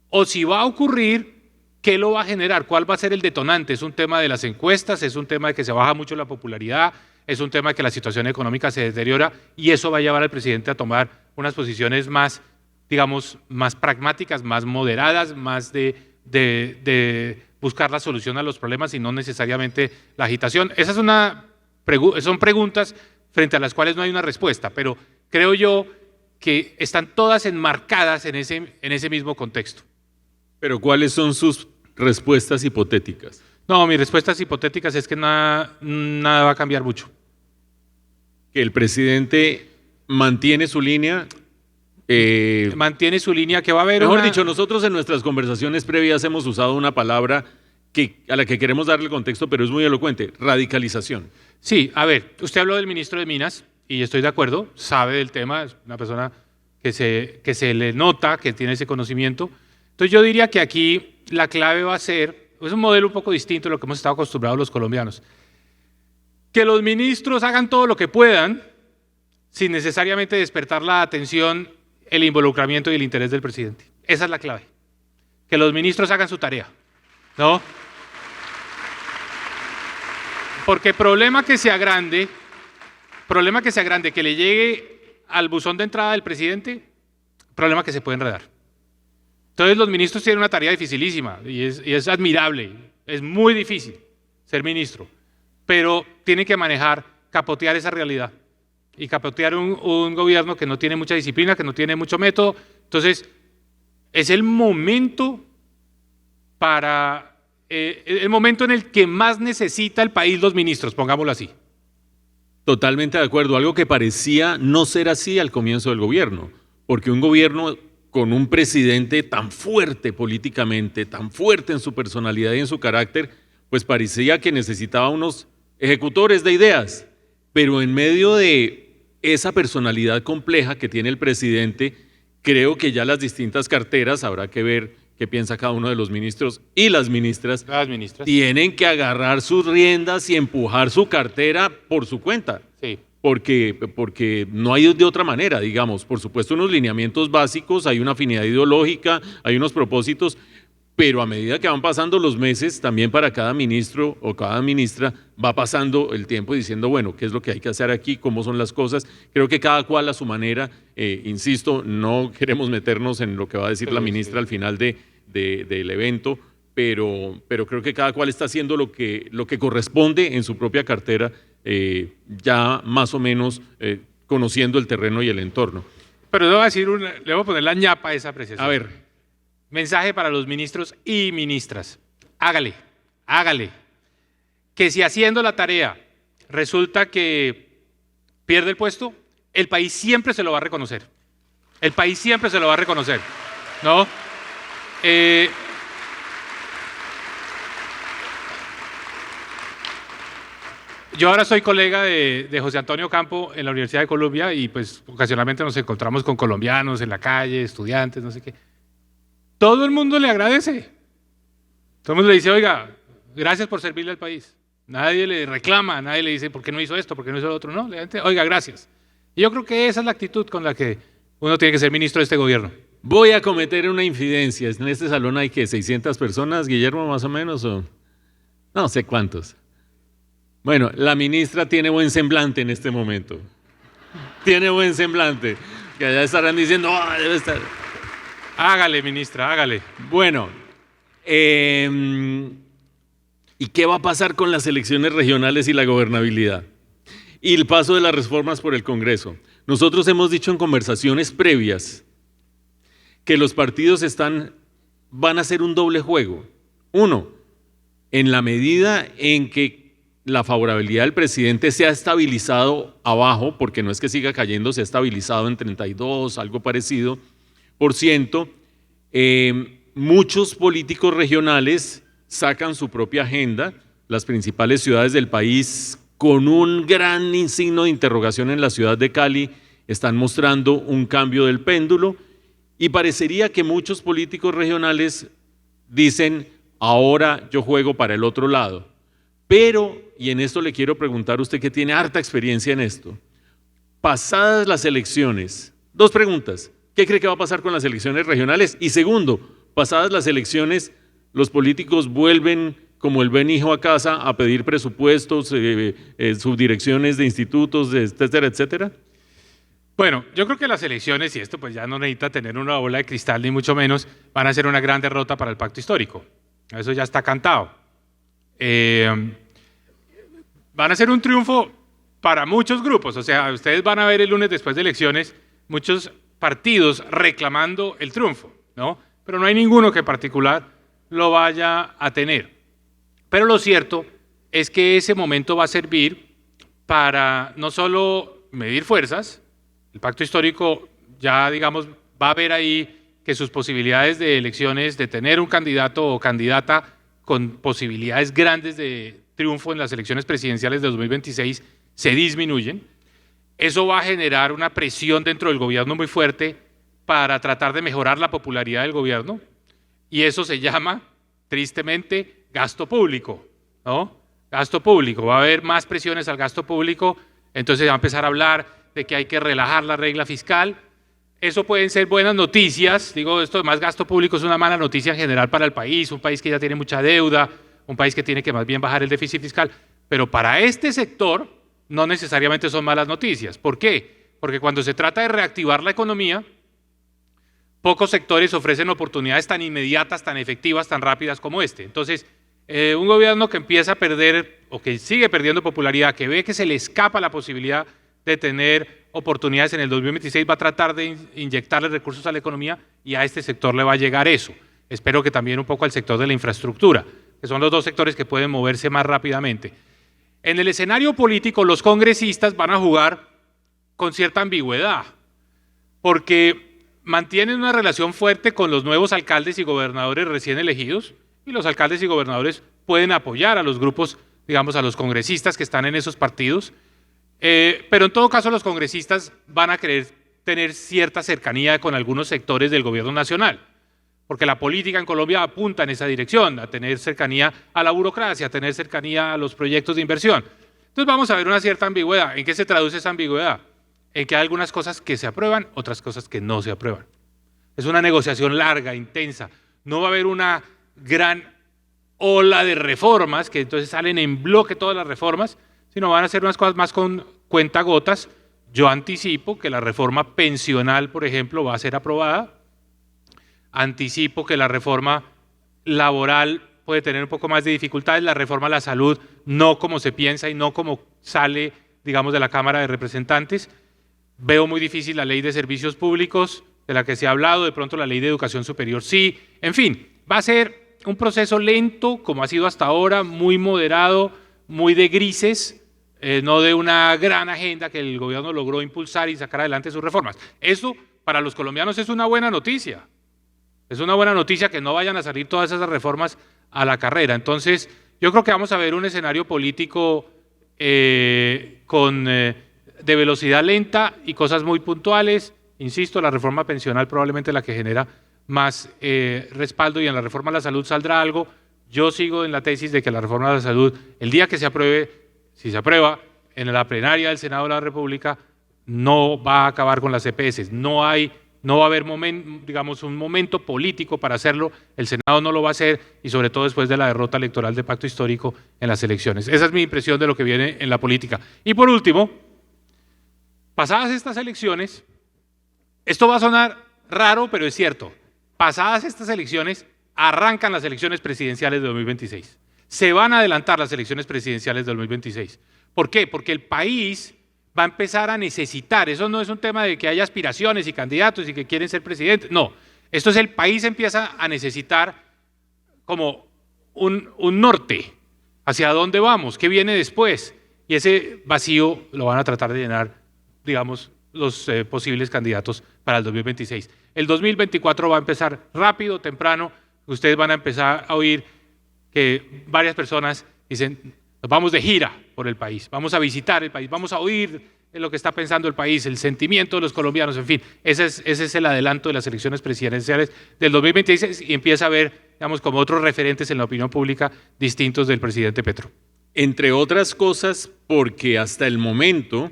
O si va a ocurrir, ¿qué lo va a generar? ¿Cuál va a ser el detonante? ¿Es un tema de las encuestas? ¿Es un tema de que se baja mucho la popularidad? ¿Es un tema de que la situación económica se deteriora? Y eso va a llevar al presidente a tomar unas posiciones más, digamos, más pragmáticas, más moderadas, más de buscar la solución a los problemas y no necesariamente la agitación. Esas son preguntas frente a las cuales no hay una respuesta, pero creo yo que están todas enmarcadas en ese mismo contexto. Pero ¿cuáles son sus respuestas hipotéticas? No, mis respuestas hipotéticas es que nada va a cambiar mucho. Que el presidente mantiene su línea. Mantiene su línea, que va a haber Mejor dicho, nosotros en nuestras conversaciones previas hemos usado una palabra a la que queremos darle contexto, pero es muy elocuente: radicalización. Sí, a ver, usted habló del ministro de Minas, y estoy de acuerdo, sabe del tema, es una persona que se le nota, que tiene ese conocimiento. Entonces yo diría que aquí la clave va a ser, es un modelo un poco distinto a lo que hemos estado acostumbrados los colombianos, que los ministros hagan todo lo que puedan sin necesariamente despertar la atención, el involucramiento y el interés del presidente. Esa es la clave. Que los ministros hagan su tarea, ¿no? Porque problema que sea grande, que le llegue al buzón de entrada del presidente, problema que se puede enredar. Entonces los ministros tienen una tarea dificilísima y es admirable, es muy difícil ser ministro, pero tienen que capotear esa realidad y capotear un gobierno que no tiene mucha disciplina, que no tiene mucho método. Entonces es el momento el momento en el que más necesita el país los ministros, pongámoslo así. Totalmente de acuerdo, algo que parecía no ser así al comienzo del gobierno, porque un gobierno con un presidente tan fuerte políticamente, tan fuerte en su personalidad y en su carácter, pues parecía que necesitaba unos ejecutores de ideas, pero en medio de esa personalidad compleja que tiene el presidente, creo que ya las distintas carteras, habrá que ver qué piensa cada uno de los ministros y las ministras, tienen que agarrar sus riendas y empujar su cartera por su cuenta. Sí. porque no hay de otra manera, digamos. Por supuesto, unos lineamientos básicos, hay una afinidad ideológica, hay unos propósitos, pero a medida que van pasando los meses, también para cada ministro o cada ministra va pasando el tiempo diciendo, bueno, ¿qué es lo que hay que hacer aquí? ¿Cómo son las cosas? Creo que cada cual a su manera, insisto, no queremos meternos en lo que va a decir la ministra al final del evento, pero creo que cada cual está haciendo lo que corresponde en su propia cartera, ya más o menos conociendo el terreno y el entorno. Pero le voy a poner la ñapa a esa apreciación. A ver. Mensaje para los ministros y ministras. Hágale. Que si haciendo la tarea resulta que pierde el puesto, el país siempre se lo va a reconocer. ¿No? Yo ahora soy colega de José Antonio Campo en la Universidad de Colombia y pues ocasionalmente nos encontramos con colombianos en la calle, estudiantes, no sé qué. Todo el mundo le agradece. Todo el mundo le dice, oiga, gracias por servirle al país. Nadie le reclama, nadie le dice, ¿por qué no hizo esto? ¿Por qué no hizo lo otro? No, la gente, oiga, gracias. Y yo creo que esa es la actitud con la que uno tiene que ser ministro de este gobierno. Voy a cometer una infidencia. En este salón hay que 600 personas, Guillermo, más o menos, o no sé cuántos. Bueno, la ministra tiene buen semblante en este momento. Tiene buen semblante. Que allá estarán diciendo, debe estar. Hágale, ministra, hágale. Bueno, ¿y qué va a pasar con las elecciones regionales y la gobernabilidad? Y el paso de las reformas por el Congreso. Nosotros hemos dicho en conversaciones previas que los partidos van a hacer un doble juego. Uno, en la medida en que la favorabilidad del presidente se ha estabilizado abajo, porque no es que siga cayendo, se ha estabilizado en 32, algo parecido, muchos políticos regionales sacan su propia agenda, las principales ciudades del país, con un gran signo de interrogación en la ciudad de Cali, están mostrando un cambio del péndulo y parecería que muchos políticos regionales dicen, ahora yo juego para el otro lado. Pero, y en esto le quiero preguntar a usted que tiene harta experiencia en esto, pasadas las elecciones, dos preguntas. ¿Qué cree que va a pasar con las elecciones regionales? Y segundo, pasadas las elecciones, los políticos vuelven como el buen hijo a casa a pedir presupuestos, subdirecciones de institutos, etcétera, etcétera. Bueno, yo creo que las elecciones, y esto pues ya no necesita tener una bola de cristal ni mucho menos, van a ser una gran derrota para el pacto histórico. Eso ya está cantado. Van a ser un triunfo para muchos grupos. O sea, ustedes van a ver el lunes después de elecciones muchos partidos reclamando el triunfo, ¿no? Pero no hay ninguno que en particular lo vaya a tener. Pero lo cierto es que ese momento va a servir para no solo medir fuerzas, el pacto histórico ya, digamos, va a ver ahí que sus posibilidades de elecciones, de tener un candidato o candidata con posibilidades grandes de triunfo en las elecciones presidenciales de 2026 se disminuyen. Eso va a generar una presión dentro del gobierno muy fuerte para tratar de mejorar la popularidad del gobierno y eso se llama, tristemente, gasto público, ¿no? Gasto público, va a haber más presiones al gasto público, entonces va a empezar a hablar de que hay que relajar la regla fiscal. Eso pueden ser buenas noticias, digo, esto de más gasto público es una mala noticia en general para el país, un país que ya tiene mucha deuda, un país que tiene que más bien bajar el déficit fiscal, pero para este sector no necesariamente son malas noticias. ¿Por qué? Porque cuando se trata de reactivar la economía, pocos sectores ofrecen oportunidades tan inmediatas, tan efectivas, tan rápidas como este. Entonces, un gobierno que empieza a perder o que sigue perdiendo popularidad, que ve que se le escapa la posibilidad de tener oportunidades en el 2026, va a tratar de inyectarle recursos a la economía y a este sector le va a llegar eso. Espero que también un poco al sector de la infraestructura, que son los dos sectores que pueden moverse más rápidamente. En el escenario político, los congresistas van a jugar con cierta ambigüedad, porque mantienen una relación fuerte con los nuevos alcaldes y gobernadores recién elegidos, y los alcaldes y gobernadores pueden apoyar a los grupos, digamos, a los congresistas que están en esos partidos, pero en todo caso los congresistas van a querer tener cierta cercanía con algunos sectores del gobierno nacional, porque la política en Colombia apunta en esa dirección, a tener cercanía a la burocracia, a tener cercanía a los proyectos de inversión. Entonces vamos a ver una cierta ambigüedad. ¿En qué se traduce esa ambigüedad? En que hay algunas cosas que se aprueban, otras cosas que no se aprueban. Es una negociación larga, intensa. No va a haber una gran ola de reformas, que entonces salen en bloque todas las reformas, sino van a ser unas cosas más con cuentagotas. Yo anticipo que la reforma pensional, por ejemplo, va a ser aprobada. Anticipo que la reforma laboral puede tener un poco más de dificultades, la reforma a la salud no como se piensa y no como sale, digamos, de la Cámara de Representantes. Veo muy difícil la ley de servicios públicos, de la que se ha hablado, de pronto la ley de educación superior sí. En fin, va a ser un proceso lento, como ha sido hasta ahora, muy moderado, muy de grises, no de una gran agenda que el gobierno logró impulsar y sacar adelante sus reformas. Eso para los colombianos es una buena noticia. Es una buena noticia que no vayan a salir todas esas reformas a la carrera. Entonces, yo creo que vamos a ver un escenario político de velocidad lenta y cosas muy puntuales. Insisto, la reforma pensional probablemente la que genera más respaldo, y en la reforma a la salud saldrá algo. Yo sigo en la tesis de que la reforma a la salud, el día que se apruebe, si se aprueba en la plenaria del Senado de la República, no va a acabar con las EPS. No va a haber un momento político para hacerlo. El Senado no lo va a hacer, y sobre todo después de la derrota electoral de Pacto Histórico en las elecciones. Esa es mi impresión de lo que viene en la política. Y por último, pasadas estas elecciones, esto va a sonar raro, pero es cierto. Pasadas estas elecciones, arrancan las elecciones presidenciales de 2026. Se van a adelantar las elecciones presidenciales de 2026. ¿Por qué? Porque el país va a empezar a necesitar, eso no es un tema de que haya aspiraciones y candidatos y que quieren ser presidentes, no. Esto es, el país empieza a necesitar como un norte, hacia dónde vamos, qué viene después. Y ese vacío lo van a tratar de llenar, digamos, los posibles candidatos para el 2026. El 2024 va a empezar rápido, temprano. Ustedes van a empezar a oír que varias personas dicen: nos vamos de gira por el país, vamos a visitar el país, vamos a oír lo que está pensando el país, el sentimiento de los colombianos, en fin. Ese es el adelanto de las elecciones presidenciales del 2026, y empieza a haber, digamos, como otros referentes en la opinión pública distintos del presidente Petro. Entre otras cosas, porque hasta el momento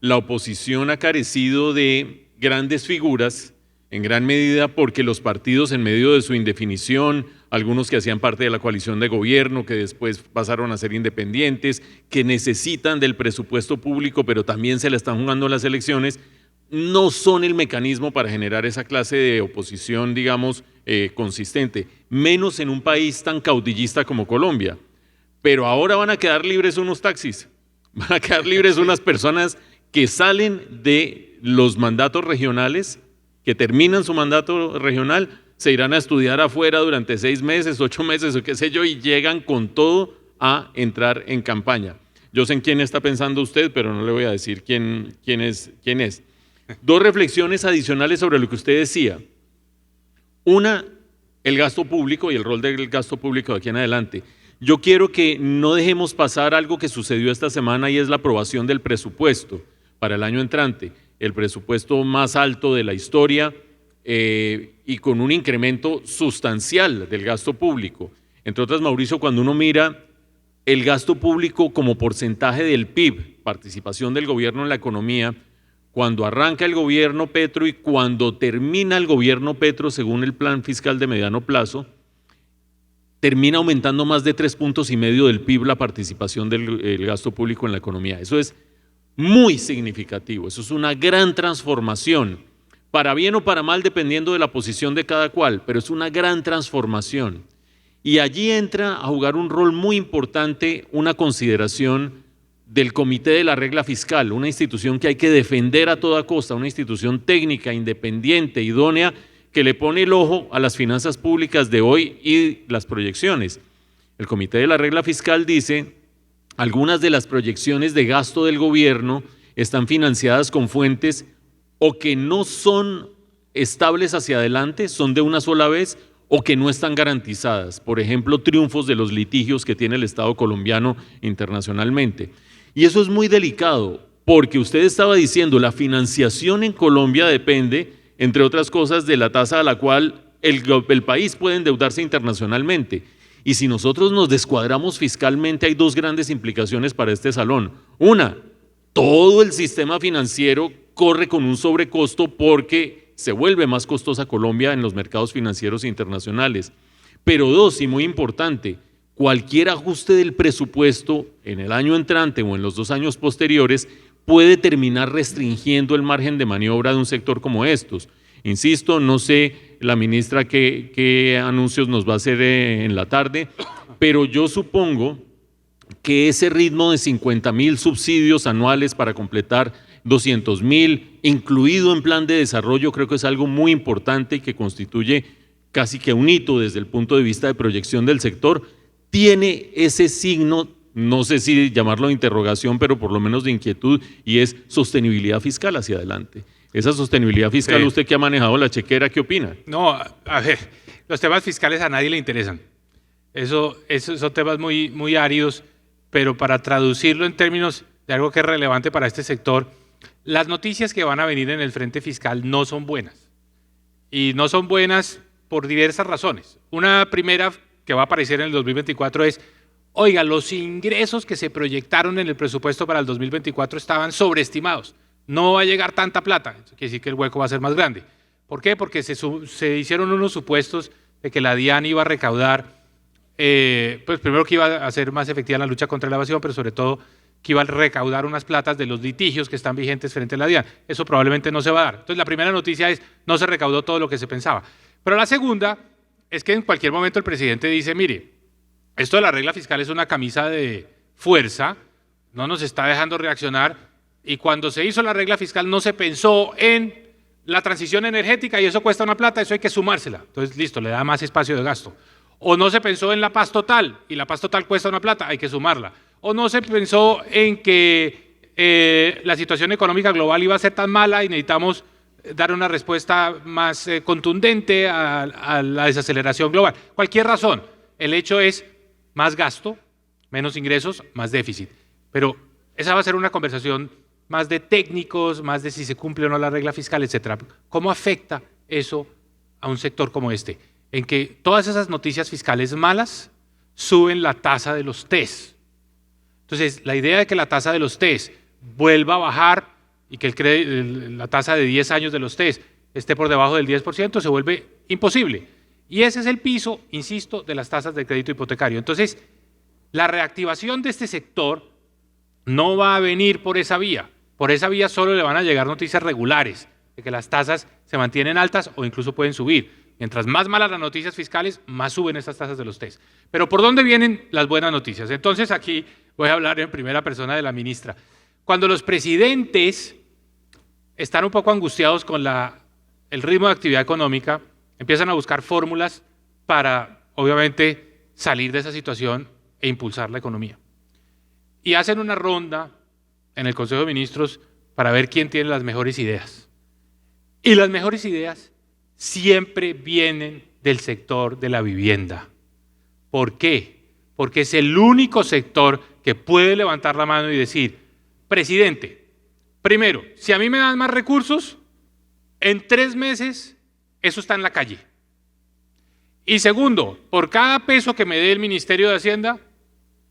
la oposición ha carecido de grandes figuras, en gran medida porque los partidos, en medio de su indefinición, algunos que hacían parte de la coalición de gobierno, que después pasaron a ser independientes, que necesitan del presupuesto público, pero también se la están jugando en las elecciones, no son el mecanismo para generar esa clase de oposición, digamos, consistente, menos en un país tan caudillista como Colombia. Pero ahora van a quedar libres unos taxis, van a quedar libres unas personas que salen de los mandatos regionales, que terminan su mandato regional, se irán a estudiar afuera durante 6 meses, 8 meses o qué sé yo, y llegan con todo a entrar en campaña. Yo sé en quién está pensando usted, pero no le voy a decir quién es. 2 reflexiones adicionales sobre lo que usted decía. Una, el gasto público y el rol del gasto público de aquí en adelante. Yo quiero que no dejemos pasar algo que sucedió esta semana, y es la aprobación del presupuesto para el año entrante, el presupuesto más alto de la historia, y con un incremento sustancial del gasto público. Entre otras, Mauricio, cuando uno mira el gasto público como porcentaje del PIB, participación del gobierno en la economía, cuando arranca el gobierno Petro y cuando termina el gobierno Petro, según el plan fiscal de mediano plazo, termina aumentando más de 3,5 puntos del PIB la participación del gasto público en la economía. Eso es muy significativo, eso es una gran transformación, para bien o para mal, dependiendo de la posición de cada cual, pero es una gran transformación. Y allí entra a jugar un rol muy importante una consideración del Comité de la Regla Fiscal, una institución que hay que defender a toda costa, una institución técnica, independiente, idónea, que le pone el ojo a las finanzas públicas de hoy y las proyecciones. El Comité de la Regla Fiscal dice: algunas de las proyecciones de gasto del gobierno están financiadas con fuentes o que no son estables hacia adelante, son de una sola vez, o que no están garantizadas. Por ejemplo, triunfos de los litigios que tiene el Estado colombiano internacionalmente. Y eso es muy delicado, porque usted estaba diciendo, la financiación en Colombia depende, entre otras cosas, de la tasa a la cual el país puede endeudarse internacionalmente. Y si nosotros nos descuadramos fiscalmente, hay dos grandes implicaciones para este salón. Una, todo el sistema financiero corre con un sobrecosto porque se vuelve más costosa Colombia en los mercados financieros internacionales. Pero dos, y muy importante, cualquier ajuste del presupuesto en el año entrante o en los 2 años posteriores puede terminar restringiendo el margen de maniobra de un sector como estos. Insisto, no sé la ministra qué anuncios nos va a hacer en la tarde, pero yo supongo que ese ritmo de 50.000 subsidios anuales para completar 200.000, incluido en plan de desarrollo, creo que es algo muy importante y que constituye casi que un hito desde el punto de vista de proyección del sector, tiene ese signo, no sé si llamarlo de interrogación, pero por lo menos de inquietud, y es sostenibilidad fiscal hacia adelante. Esa sostenibilidad fiscal, sí. Usted que ha manejado la chequera, ¿qué opina? No, a ver, los temas fiscales a nadie le interesan. Esos son temas muy áridos, pero para traducirlo en términos de algo que es relevante para este sector, las noticias que van a venir en el frente fiscal no son buenas. Y no son buenas por diversas razones. Una primera que va a aparecer en el 2024 es, oiga, los ingresos que se proyectaron en el presupuesto para el 2024 estaban sobreestimados. No va a llegar tanta plata. Eso quiere decir que el hueco va a ser más grande. ¿Por qué? Porque se hicieron unos supuestos de que la DIAN iba a recaudar, pues primero que iba a ser más efectiva la lucha contra la evasión, pero sobre todo que iba a recaudar unas platas de los litigios que están vigentes frente a la DIAN. Eso probablemente no se va a dar. Entonces la primera noticia es, no se recaudó todo lo que se pensaba. Pero la segunda es que en cualquier momento el presidente dice, mire, esto de la regla fiscal es una camisa de fuerza, no nos está dejando reaccionar, y cuando se hizo la regla fiscal no se pensó en la transición energética y eso cuesta una plata, eso hay que sumársela. Entonces, listo, le da más espacio de gasto. O no se pensó en la paz total y la paz total cuesta una plata, hay que sumarla. O no se pensó en que la situación económica global iba a ser tan mala y necesitamos dar una respuesta más contundente a la desaceleración global. Cualquier razón, el hecho es más gasto, menos ingresos, más déficit. Pero esa va a ser una conversación más de técnicos, más de si se cumple o no la regla fiscal, etcétera. ¿Cómo afecta eso a un sector como este? En que todas esas noticias fiscales malas suben la tasa de los TES. Entonces, la idea de que la tasa de los TES vuelva a bajar y que la tasa de 10 años de los TES esté por debajo del 10% se vuelve imposible. Y ese es el piso, insisto, de las tasas de crédito hipotecario. Entonces, la reactivación de este sector no va a venir por esa vía. Por esa vía solo le van a llegar noticias regulares, de que las tasas se mantienen altas o incluso pueden subir. Mientras más malas las noticias fiscales, más suben estas tasas de los TES. Pero ¿por dónde vienen las buenas noticias? Entonces aquí voy a hablar en primera persona de la ministra. Cuando los presidentes están un poco angustiados con el ritmo de actividad económica, empiezan a buscar fórmulas para, obviamente, salir de esa situación e impulsar la economía. Y hacen una ronda en el Consejo de Ministros para ver quién tiene las mejores ideas. Y las mejores ideas siempre vienen del sector de la vivienda. ¿Por qué? Porque es el único sector que puede levantar la mano y decir, presidente, primero, si a mí me dan más recursos, en 3 meses eso está en la calle. Y segundo, por cada peso que me dé el Ministerio de Hacienda,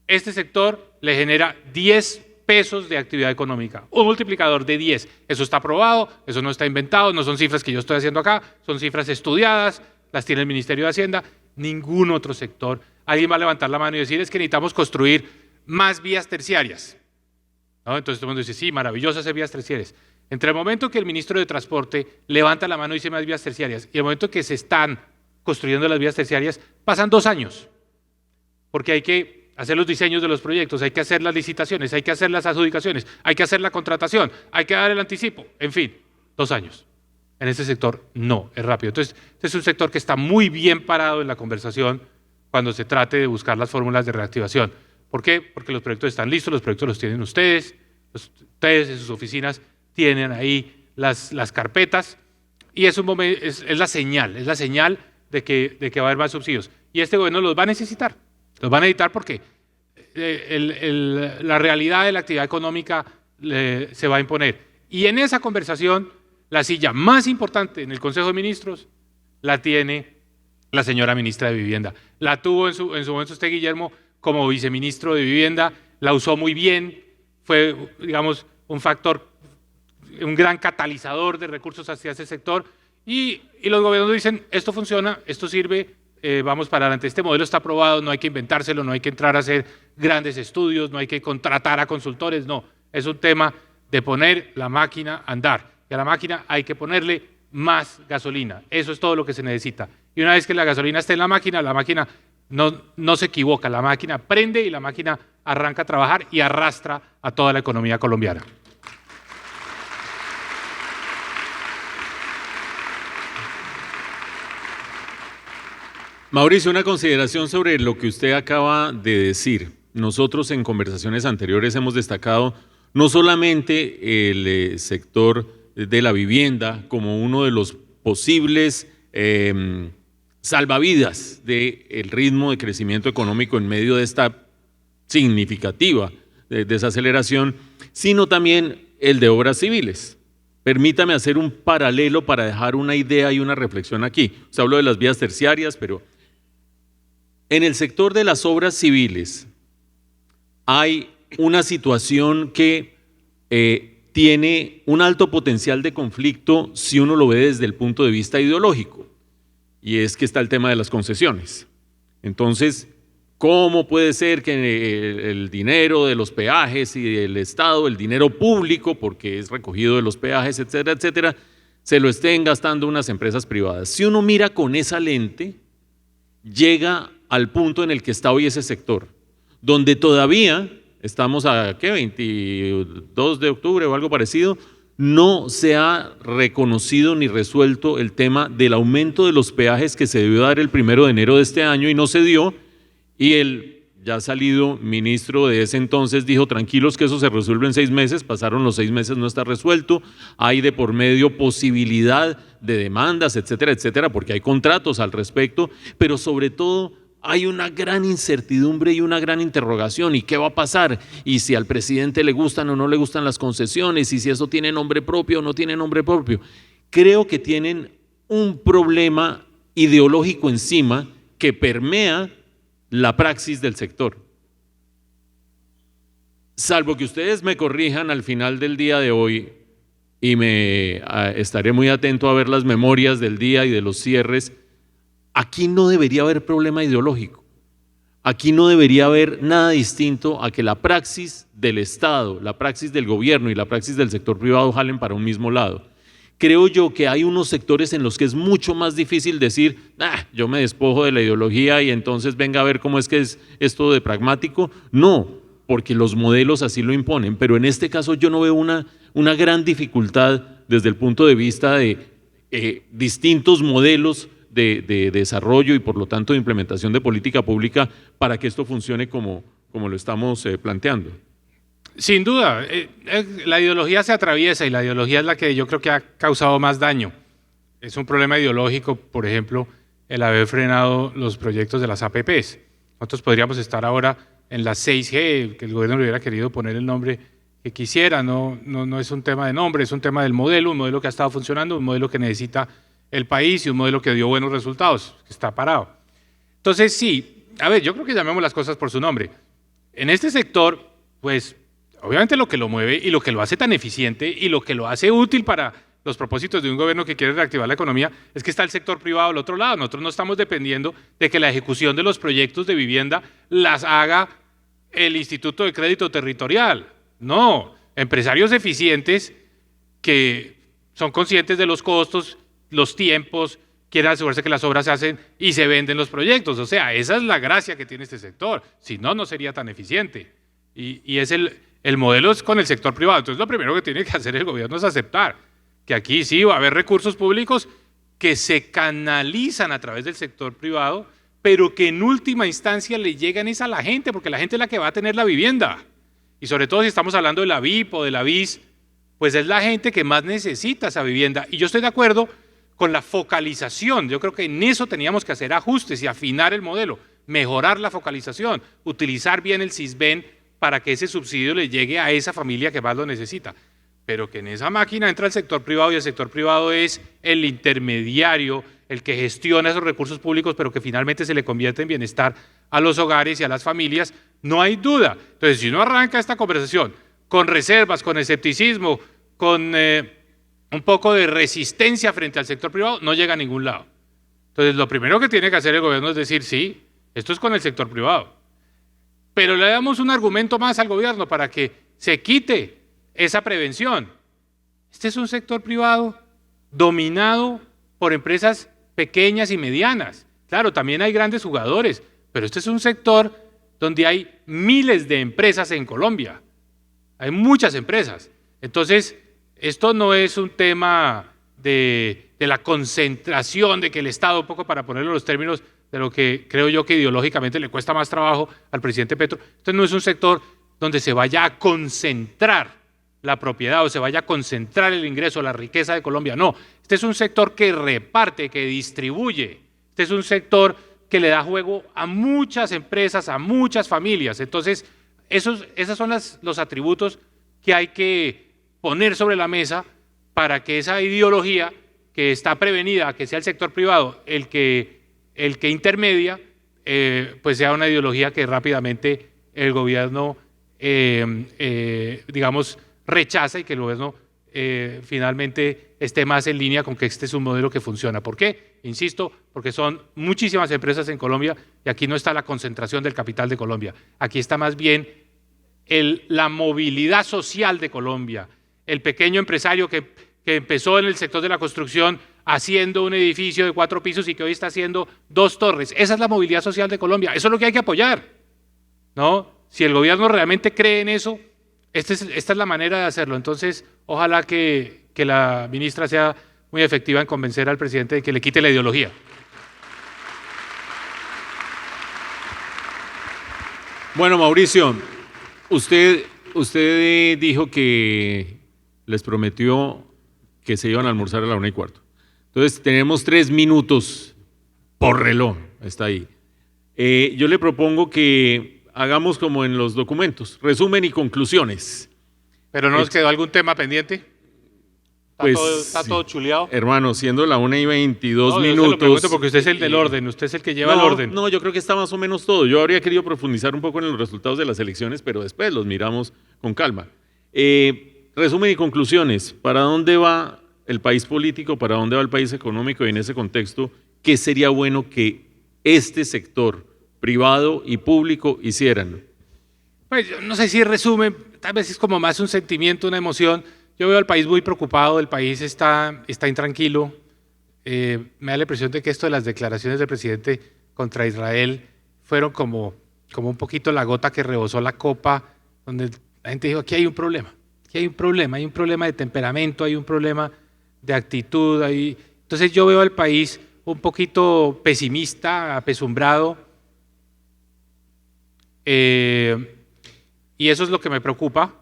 este sector le genera 10 pesos de actividad económica, un multiplicador de 10. Eso está aprobado, eso no está inventado, no son cifras que yo estoy haciendo acá, son cifras estudiadas, las tiene el Ministerio de Hacienda, ningún otro sector. Alguien va a levantar la mano y decir, es que necesitamos construir más vías terciarias. ¿No? Entonces todo el mundo dice, sí, maravilloso hacer vías terciarias. Entre el momento que el ministro de Transporte levanta la mano y dice más vías terciarias y el momento que se están construyendo las vías terciarias, pasan 2 años, porque hay que hacer los diseños de los proyectos, hay que hacer las licitaciones, hay que hacer las adjudicaciones, hay que hacer la contratación, hay que dar el anticipo, en fin, 2 años. En este sector no, es rápido. Entonces, este es un sector que está muy bien parado en la conversación cuando se trate de buscar las fórmulas de reactivación. ¿Por qué? Porque los proyectos están listos, los proyectos los tienen ustedes en sus oficinas tienen ahí las carpetas y es la señal de que va a haber más subsidios. Y este gobierno los va a necesitar. Los van a necesitar porque la realidad de la actividad económica se va a imponer. Y en esa conversación, la silla más importante en el Consejo de Ministros la tiene la señora ministra de Vivienda. La tuvo en su momento usted, Guillermo, como viceministro de Vivienda, la usó muy bien, fue, digamos, un factor, un gran catalizador de recursos hacia ese sector, y los gobiernos dicen, esto funciona, esto sirve, vamos para adelante, este modelo está aprobado, no hay que inventárselo, no hay que entrar a hacer grandes estudios, no hay que contratar a consultores, no, es un tema de poner la máquina a andar, y a la máquina hay que ponerle más gasolina, eso es todo lo que se necesita. Y una vez que la gasolina esté en la máquina no se equivoca, la máquina prende y la máquina arranca a trabajar y arrastra a toda la economía colombiana. Mauricio, una consideración sobre lo que usted acaba de decir. Nosotros en conversaciones anteriores hemos destacado no solamente el sector de la vivienda como uno de los posibles salvavidas del ritmo de crecimiento económico en medio de esta significativa desaceleración, sino también el de obras civiles. Permítame hacer un paralelo para dejar una idea y una reflexión aquí. Se habló de las vías terciarias, pero en el sector de las obras civiles hay una situación que tiene un alto potencial de conflicto si uno lo ve desde el punto de vista ideológico. Y es que está el tema de las concesiones. Entonces, ¿cómo puede ser que el dinero de los peajes y del Estado, el dinero público, porque es recogido de los peajes, etcétera, etcétera, se lo estén gastando unas empresas privadas? Si uno mira con esa lente, llega al punto en el que está hoy ese sector, donde todavía estamos a, ¿qué? 22 de octubre o algo parecido, no se ha reconocido ni resuelto el tema del aumento de los peajes que se debió dar el 1 de enero de este año y no se dio, y el ya salido ministro de ese entonces dijo, tranquilos que eso se resuelve en 6 meses, pasaron los 6 meses, no está resuelto, hay de por medio posibilidad de demandas, etcétera, etcétera, porque hay contratos al respecto, pero sobre todo hay una gran incertidumbre y una gran interrogación. ¿Y qué va a pasar? ¿Y si al presidente le gustan o no le gustan las concesiones? ¿Y si eso tiene nombre propio o no tiene nombre propio? Creo que tienen un problema ideológico encima que permea la praxis del sector. Salvo que ustedes me corrijan al final del día de hoy y estaré muy atento a ver las memorias del día y de los cierres. Aquí no debería haber problema ideológico. Aquí no debería haber nada distinto a que la praxis del Estado, la praxis del gobierno y la praxis del sector privado jalen para un mismo lado. Creo yo que hay unos sectores en los que es mucho más difícil decir, yo me despojo de la ideología y entonces venga a ver cómo es que es esto de pragmático. No, porque los modelos así lo imponen, pero en este caso yo no veo una gran dificultad desde el punto de vista de distintos modelos de desarrollo y por lo tanto de implementación de política pública para que esto funcione como lo estamos planteando. Sin duda, la ideología se atraviesa y la ideología es la que yo creo que ha causado más daño. Es un problema ideológico, por ejemplo, el haber frenado los proyectos de las APPs. Nosotros podríamos estar ahora en la 6G, que el gobierno le hubiera querido poner el nombre que quisiera, no es un tema de nombre, es un tema del modelo, un modelo que ha estado funcionando, un modelo que necesita el país y un modelo que dio buenos resultados, que está parado. Entonces sí, a ver, yo creo que llamemos las cosas por su nombre. En este sector, pues obviamente lo que lo mueve y lo que lo hace tan eficiente y lo que lo hace útil para los propósitos de un gobierno que quiere reactivar la economía es que está el sector privado al otro lado. Nosotros no estamos dependiendo de que la ejecución de los proyectos de vivienda las haga el Instituto de Crédito Territorial. No, empresarios eficientes que son conscientes de los costos, los tiempos, quieren asegurarse que las obras se hacen y se venden los proyectos. O sea, esa es la gracia que tiene este sector. Si no, no sería tan eficiente. Y es el modelo es con el sector privado. Entonces, lo primero que tiene que hacer el gobierno es aceptar que aquí sí va a haber recursos públicos que se canalizan a través del sector privado, pero que en última instancia le llegan es a la gente, porque la gente es la que va a tener la vivienda. Y sobre todo si estamos hablando de la VIP o de la BIS, pues es la gente que más necesita esa vivienda. Y yo estoy de acuerdo con la focalización. Yo creo que en eso teníamos que hacer ajustes y afinar el modelo, mejorar la focalización, utilizar bien el Sisbén para que ese subsidio le llegue a esa familia que más lo necesita. Pero que en esa máquina entra el sector privado y el sector privado es el intermediario, el que gestiona esos recursos públicos, pero que finalmente se le convierte en bienestar a los hogares y a las familias, no hay duda. Entonces, si uno arranca esta conversación con reservas, con escepticismo, con un poco de resistencia frente al sector privado, no llega a ningún lado. Entonces, lo primero que tiene que hacer el gobierno es decir, sí, esto es con el sector privado. Pero le damos un argumento más al gobierno para que se quite esa prevención. Este es un sector privado dominado por empresas pequeñas y medianas. Claro, también hay grandes jugadores, pero este es un sector donde hay miles de empresas en Colombia. Hay muchas empresas. Entonces, esto no es un tema de la concentración, de que el Estado, un poco para ponerlo en los términos de lo que creo yo que ideológicamente le cuesta más trabajo al presidente Petro. Esto no es un sector donde se vaya a concentrar la propiedad o se vaya a concentrar el ingreso, la riqueza de Colombia. No, este es un sector que reparte, que distribuye. Este es un sector que le da juego a muchas empresas, a muchas familias. Entonces, esos son los atributos que hay que poner sobre la mesa para que esa ideología que está prevenida, que sea el sector privado el que intermedia, pues sea una ideología que rápidamente el gobierno, digamos, rechaza y que el gobierno finalmente esté más en línea con que este es un modelo que funciona. ¿Por qué? Insisto, porque son muchísimas empresas en Colombia y aquí no está la concentración del capital de Colombia. Aquí está más bien la movilidad social de Colombia, el pequeño empresario que empezó en el sector de la construcción haciendo un edificio de 4 pisos y que hoy está haciendo 2 torres. Esa es la movilidad social de Colombia. Eso es lo que hay que apoyar, ¿no? Si el gobierno realmente cree en eso, esta es la manera de hacerlo. Entonces, ojalá que la ministra sea muy efectiva en convencer al presidente de que le quite la ideología. Bueno, Mauricio, usted dijo que les prometió que se iban a almorzar a la 1:15. Entonces, tenemos 3 minutos por reloj, está ahí. Yo le propongo que hagamos como en los documentos, resumen y conclusiones. ¿Pero no nos quedó algún tema pendiente? Pues, ¿Está todo chuleado? Hermano, siendo la 1:22 no, minutos. yo se lo pregunto porque usted es el del orden, usted es el que lleva el orden. No, yo creo que está más o menos todo. Yo habría querido profundizar un poco en los resultados de las elecciones, pero después los miramos con calma. Resumen y conclusiones. ¿Para dónde va el país político? ¿Para dónde va el país económico? Y en ese contexto, ¿qué sería bueno que este sector privado y público hicieran? Pues yo no sé si resumen, tal vez es como más un sentimiento, una emoción. Yo veo al país muy preocupado, el país está intranquilo. Me da la impresión de que esto de las declaraciones del presidente contra Israel fueron como un poquito la gota que rebosó la copa, donde la gente dijo, aquí hay un problema, hay un problema de temperamento, hay un problema de actitud. Entonces yo veo al país un poquito pesimista, apesumbrado, y eso es lo que me preocupa,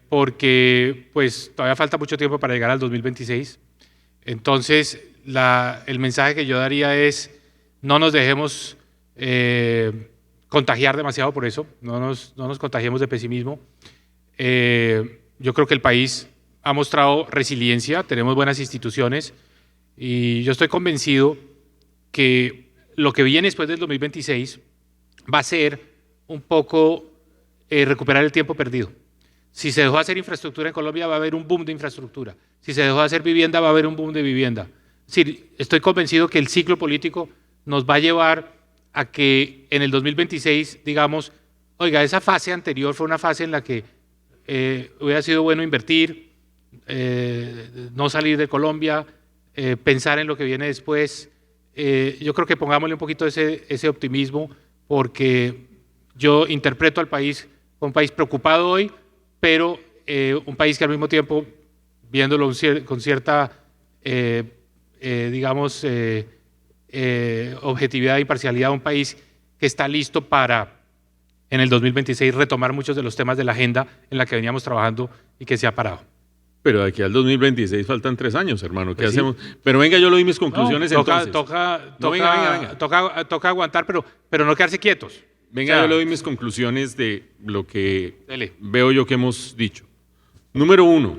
porque pues todavía falta mucho tiempo para llegar al 2026. Entonces el mensaje que yo daría es no nos dejemos contagiar demasiado por eso, no nos contagiemos de pesimismo. Yo creo que el país ha mostrado resiliencia, tenemos buenas instituciones y yo estoy convencido que lo que viene después del 2026 va a ser un poco recuperar el tiempo perdido. Si se dejó de hacer infraestructura en Colombia, va a haber un boom de infraestructura. Si se dejó de hacer vivienda, va a haber un boom de vivienda. Es decir, estoy convencido que el ciclo político nos va a llevar a que en el 2026 digamos, oiga, esa fase anterior fue una fase en la que hubiera sido bueno invertir, no salir de Colombia, pensar en lo que viene después. Yo creo que pongámosle un poquito ese optimismo, porque yo interpreto al país como un país preocupado hoy, pero un país que al mismo tiempo, viéndolo con cierta, digamos, objetividad e imparcialidad, un país que está listo para en el 2026 retomar muchos de los temas de la agenda en la que veníamos trabajando y que se ha parado. Pero de aquí al 2026 faltan 3 años, hermano. ¿Qué Pues sí. hacemos? Pero venga, yo le doy mis conclusiones entonces. Toca aguantar, pero no quedarse quietos. Venga, O sea, yo le doy mis conclusiones de lo que dele. veo yo que hemos dicho. Número 1,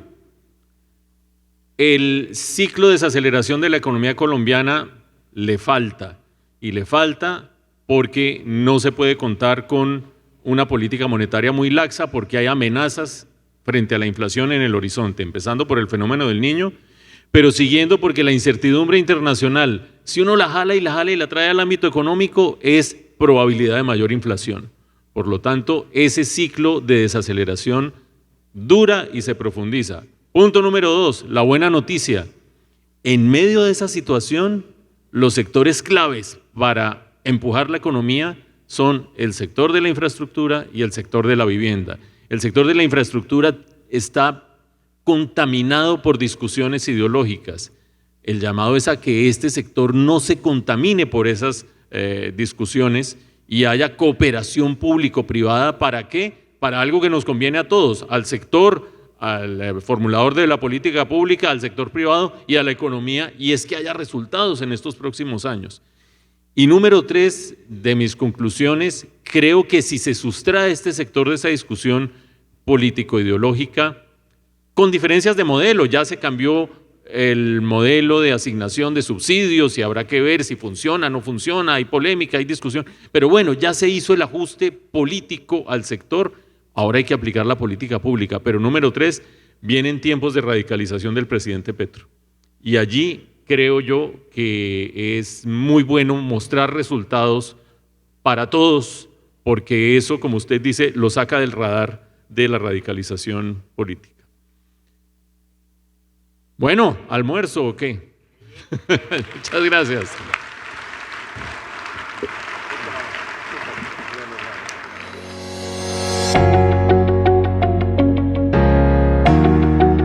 el ciclo de desaceleración de la economía colombiana le falta, y le falta porque no se puede contar con una política monetaria muy laxa, porque hay amenazas frente a la inflación en el horizonte, empezando por el fenómeno del Niño, pero siguiendo porque la incertidumbre internacional, si uno la jala y la trae al ámbito económico, es probabilidad de mayor inflación. Por lo tanto, ese ciclo de desaceleración dura y se profundiza. Punto número 2, la buena noticia. En medio de esa situación, los sectores claves para empujar la economía son el sector de la infraestructura y el sector de la vivienda. El sector de la infraestructura está contaminado por discusiones ideológicas. El llamado es a que este sector no se contamine por esas discusiones y haya cooperación público-privada. ¿Para qué? Para algo que nos conviene a todos, al sector, al formulador de la política pública, al sector privado y a la economía, y es que haya resultados en estos próximos años. Y número 3 de mis conclusiones, creo que si se sustrae este sector de esa discusión político-ideológica, con diferencias de modelo, ya se cambió el modelo de asignación de subsidios y habrá que ver si funciona, no funciona, hay polémica, hay discusión, pero bueno, ya se hizo el ajuste político al sector, ahora hay que aplicar la política pública. Pero número 3, vienen tiempos de radicalización del presidente Petro, y allí creo yo que es muy bueno mostrar resultados para todos, porque eso, como usted dice, lo saca del radar de la radicalización política. Bueno, ¿almuerzo o qué? Muchas gracias.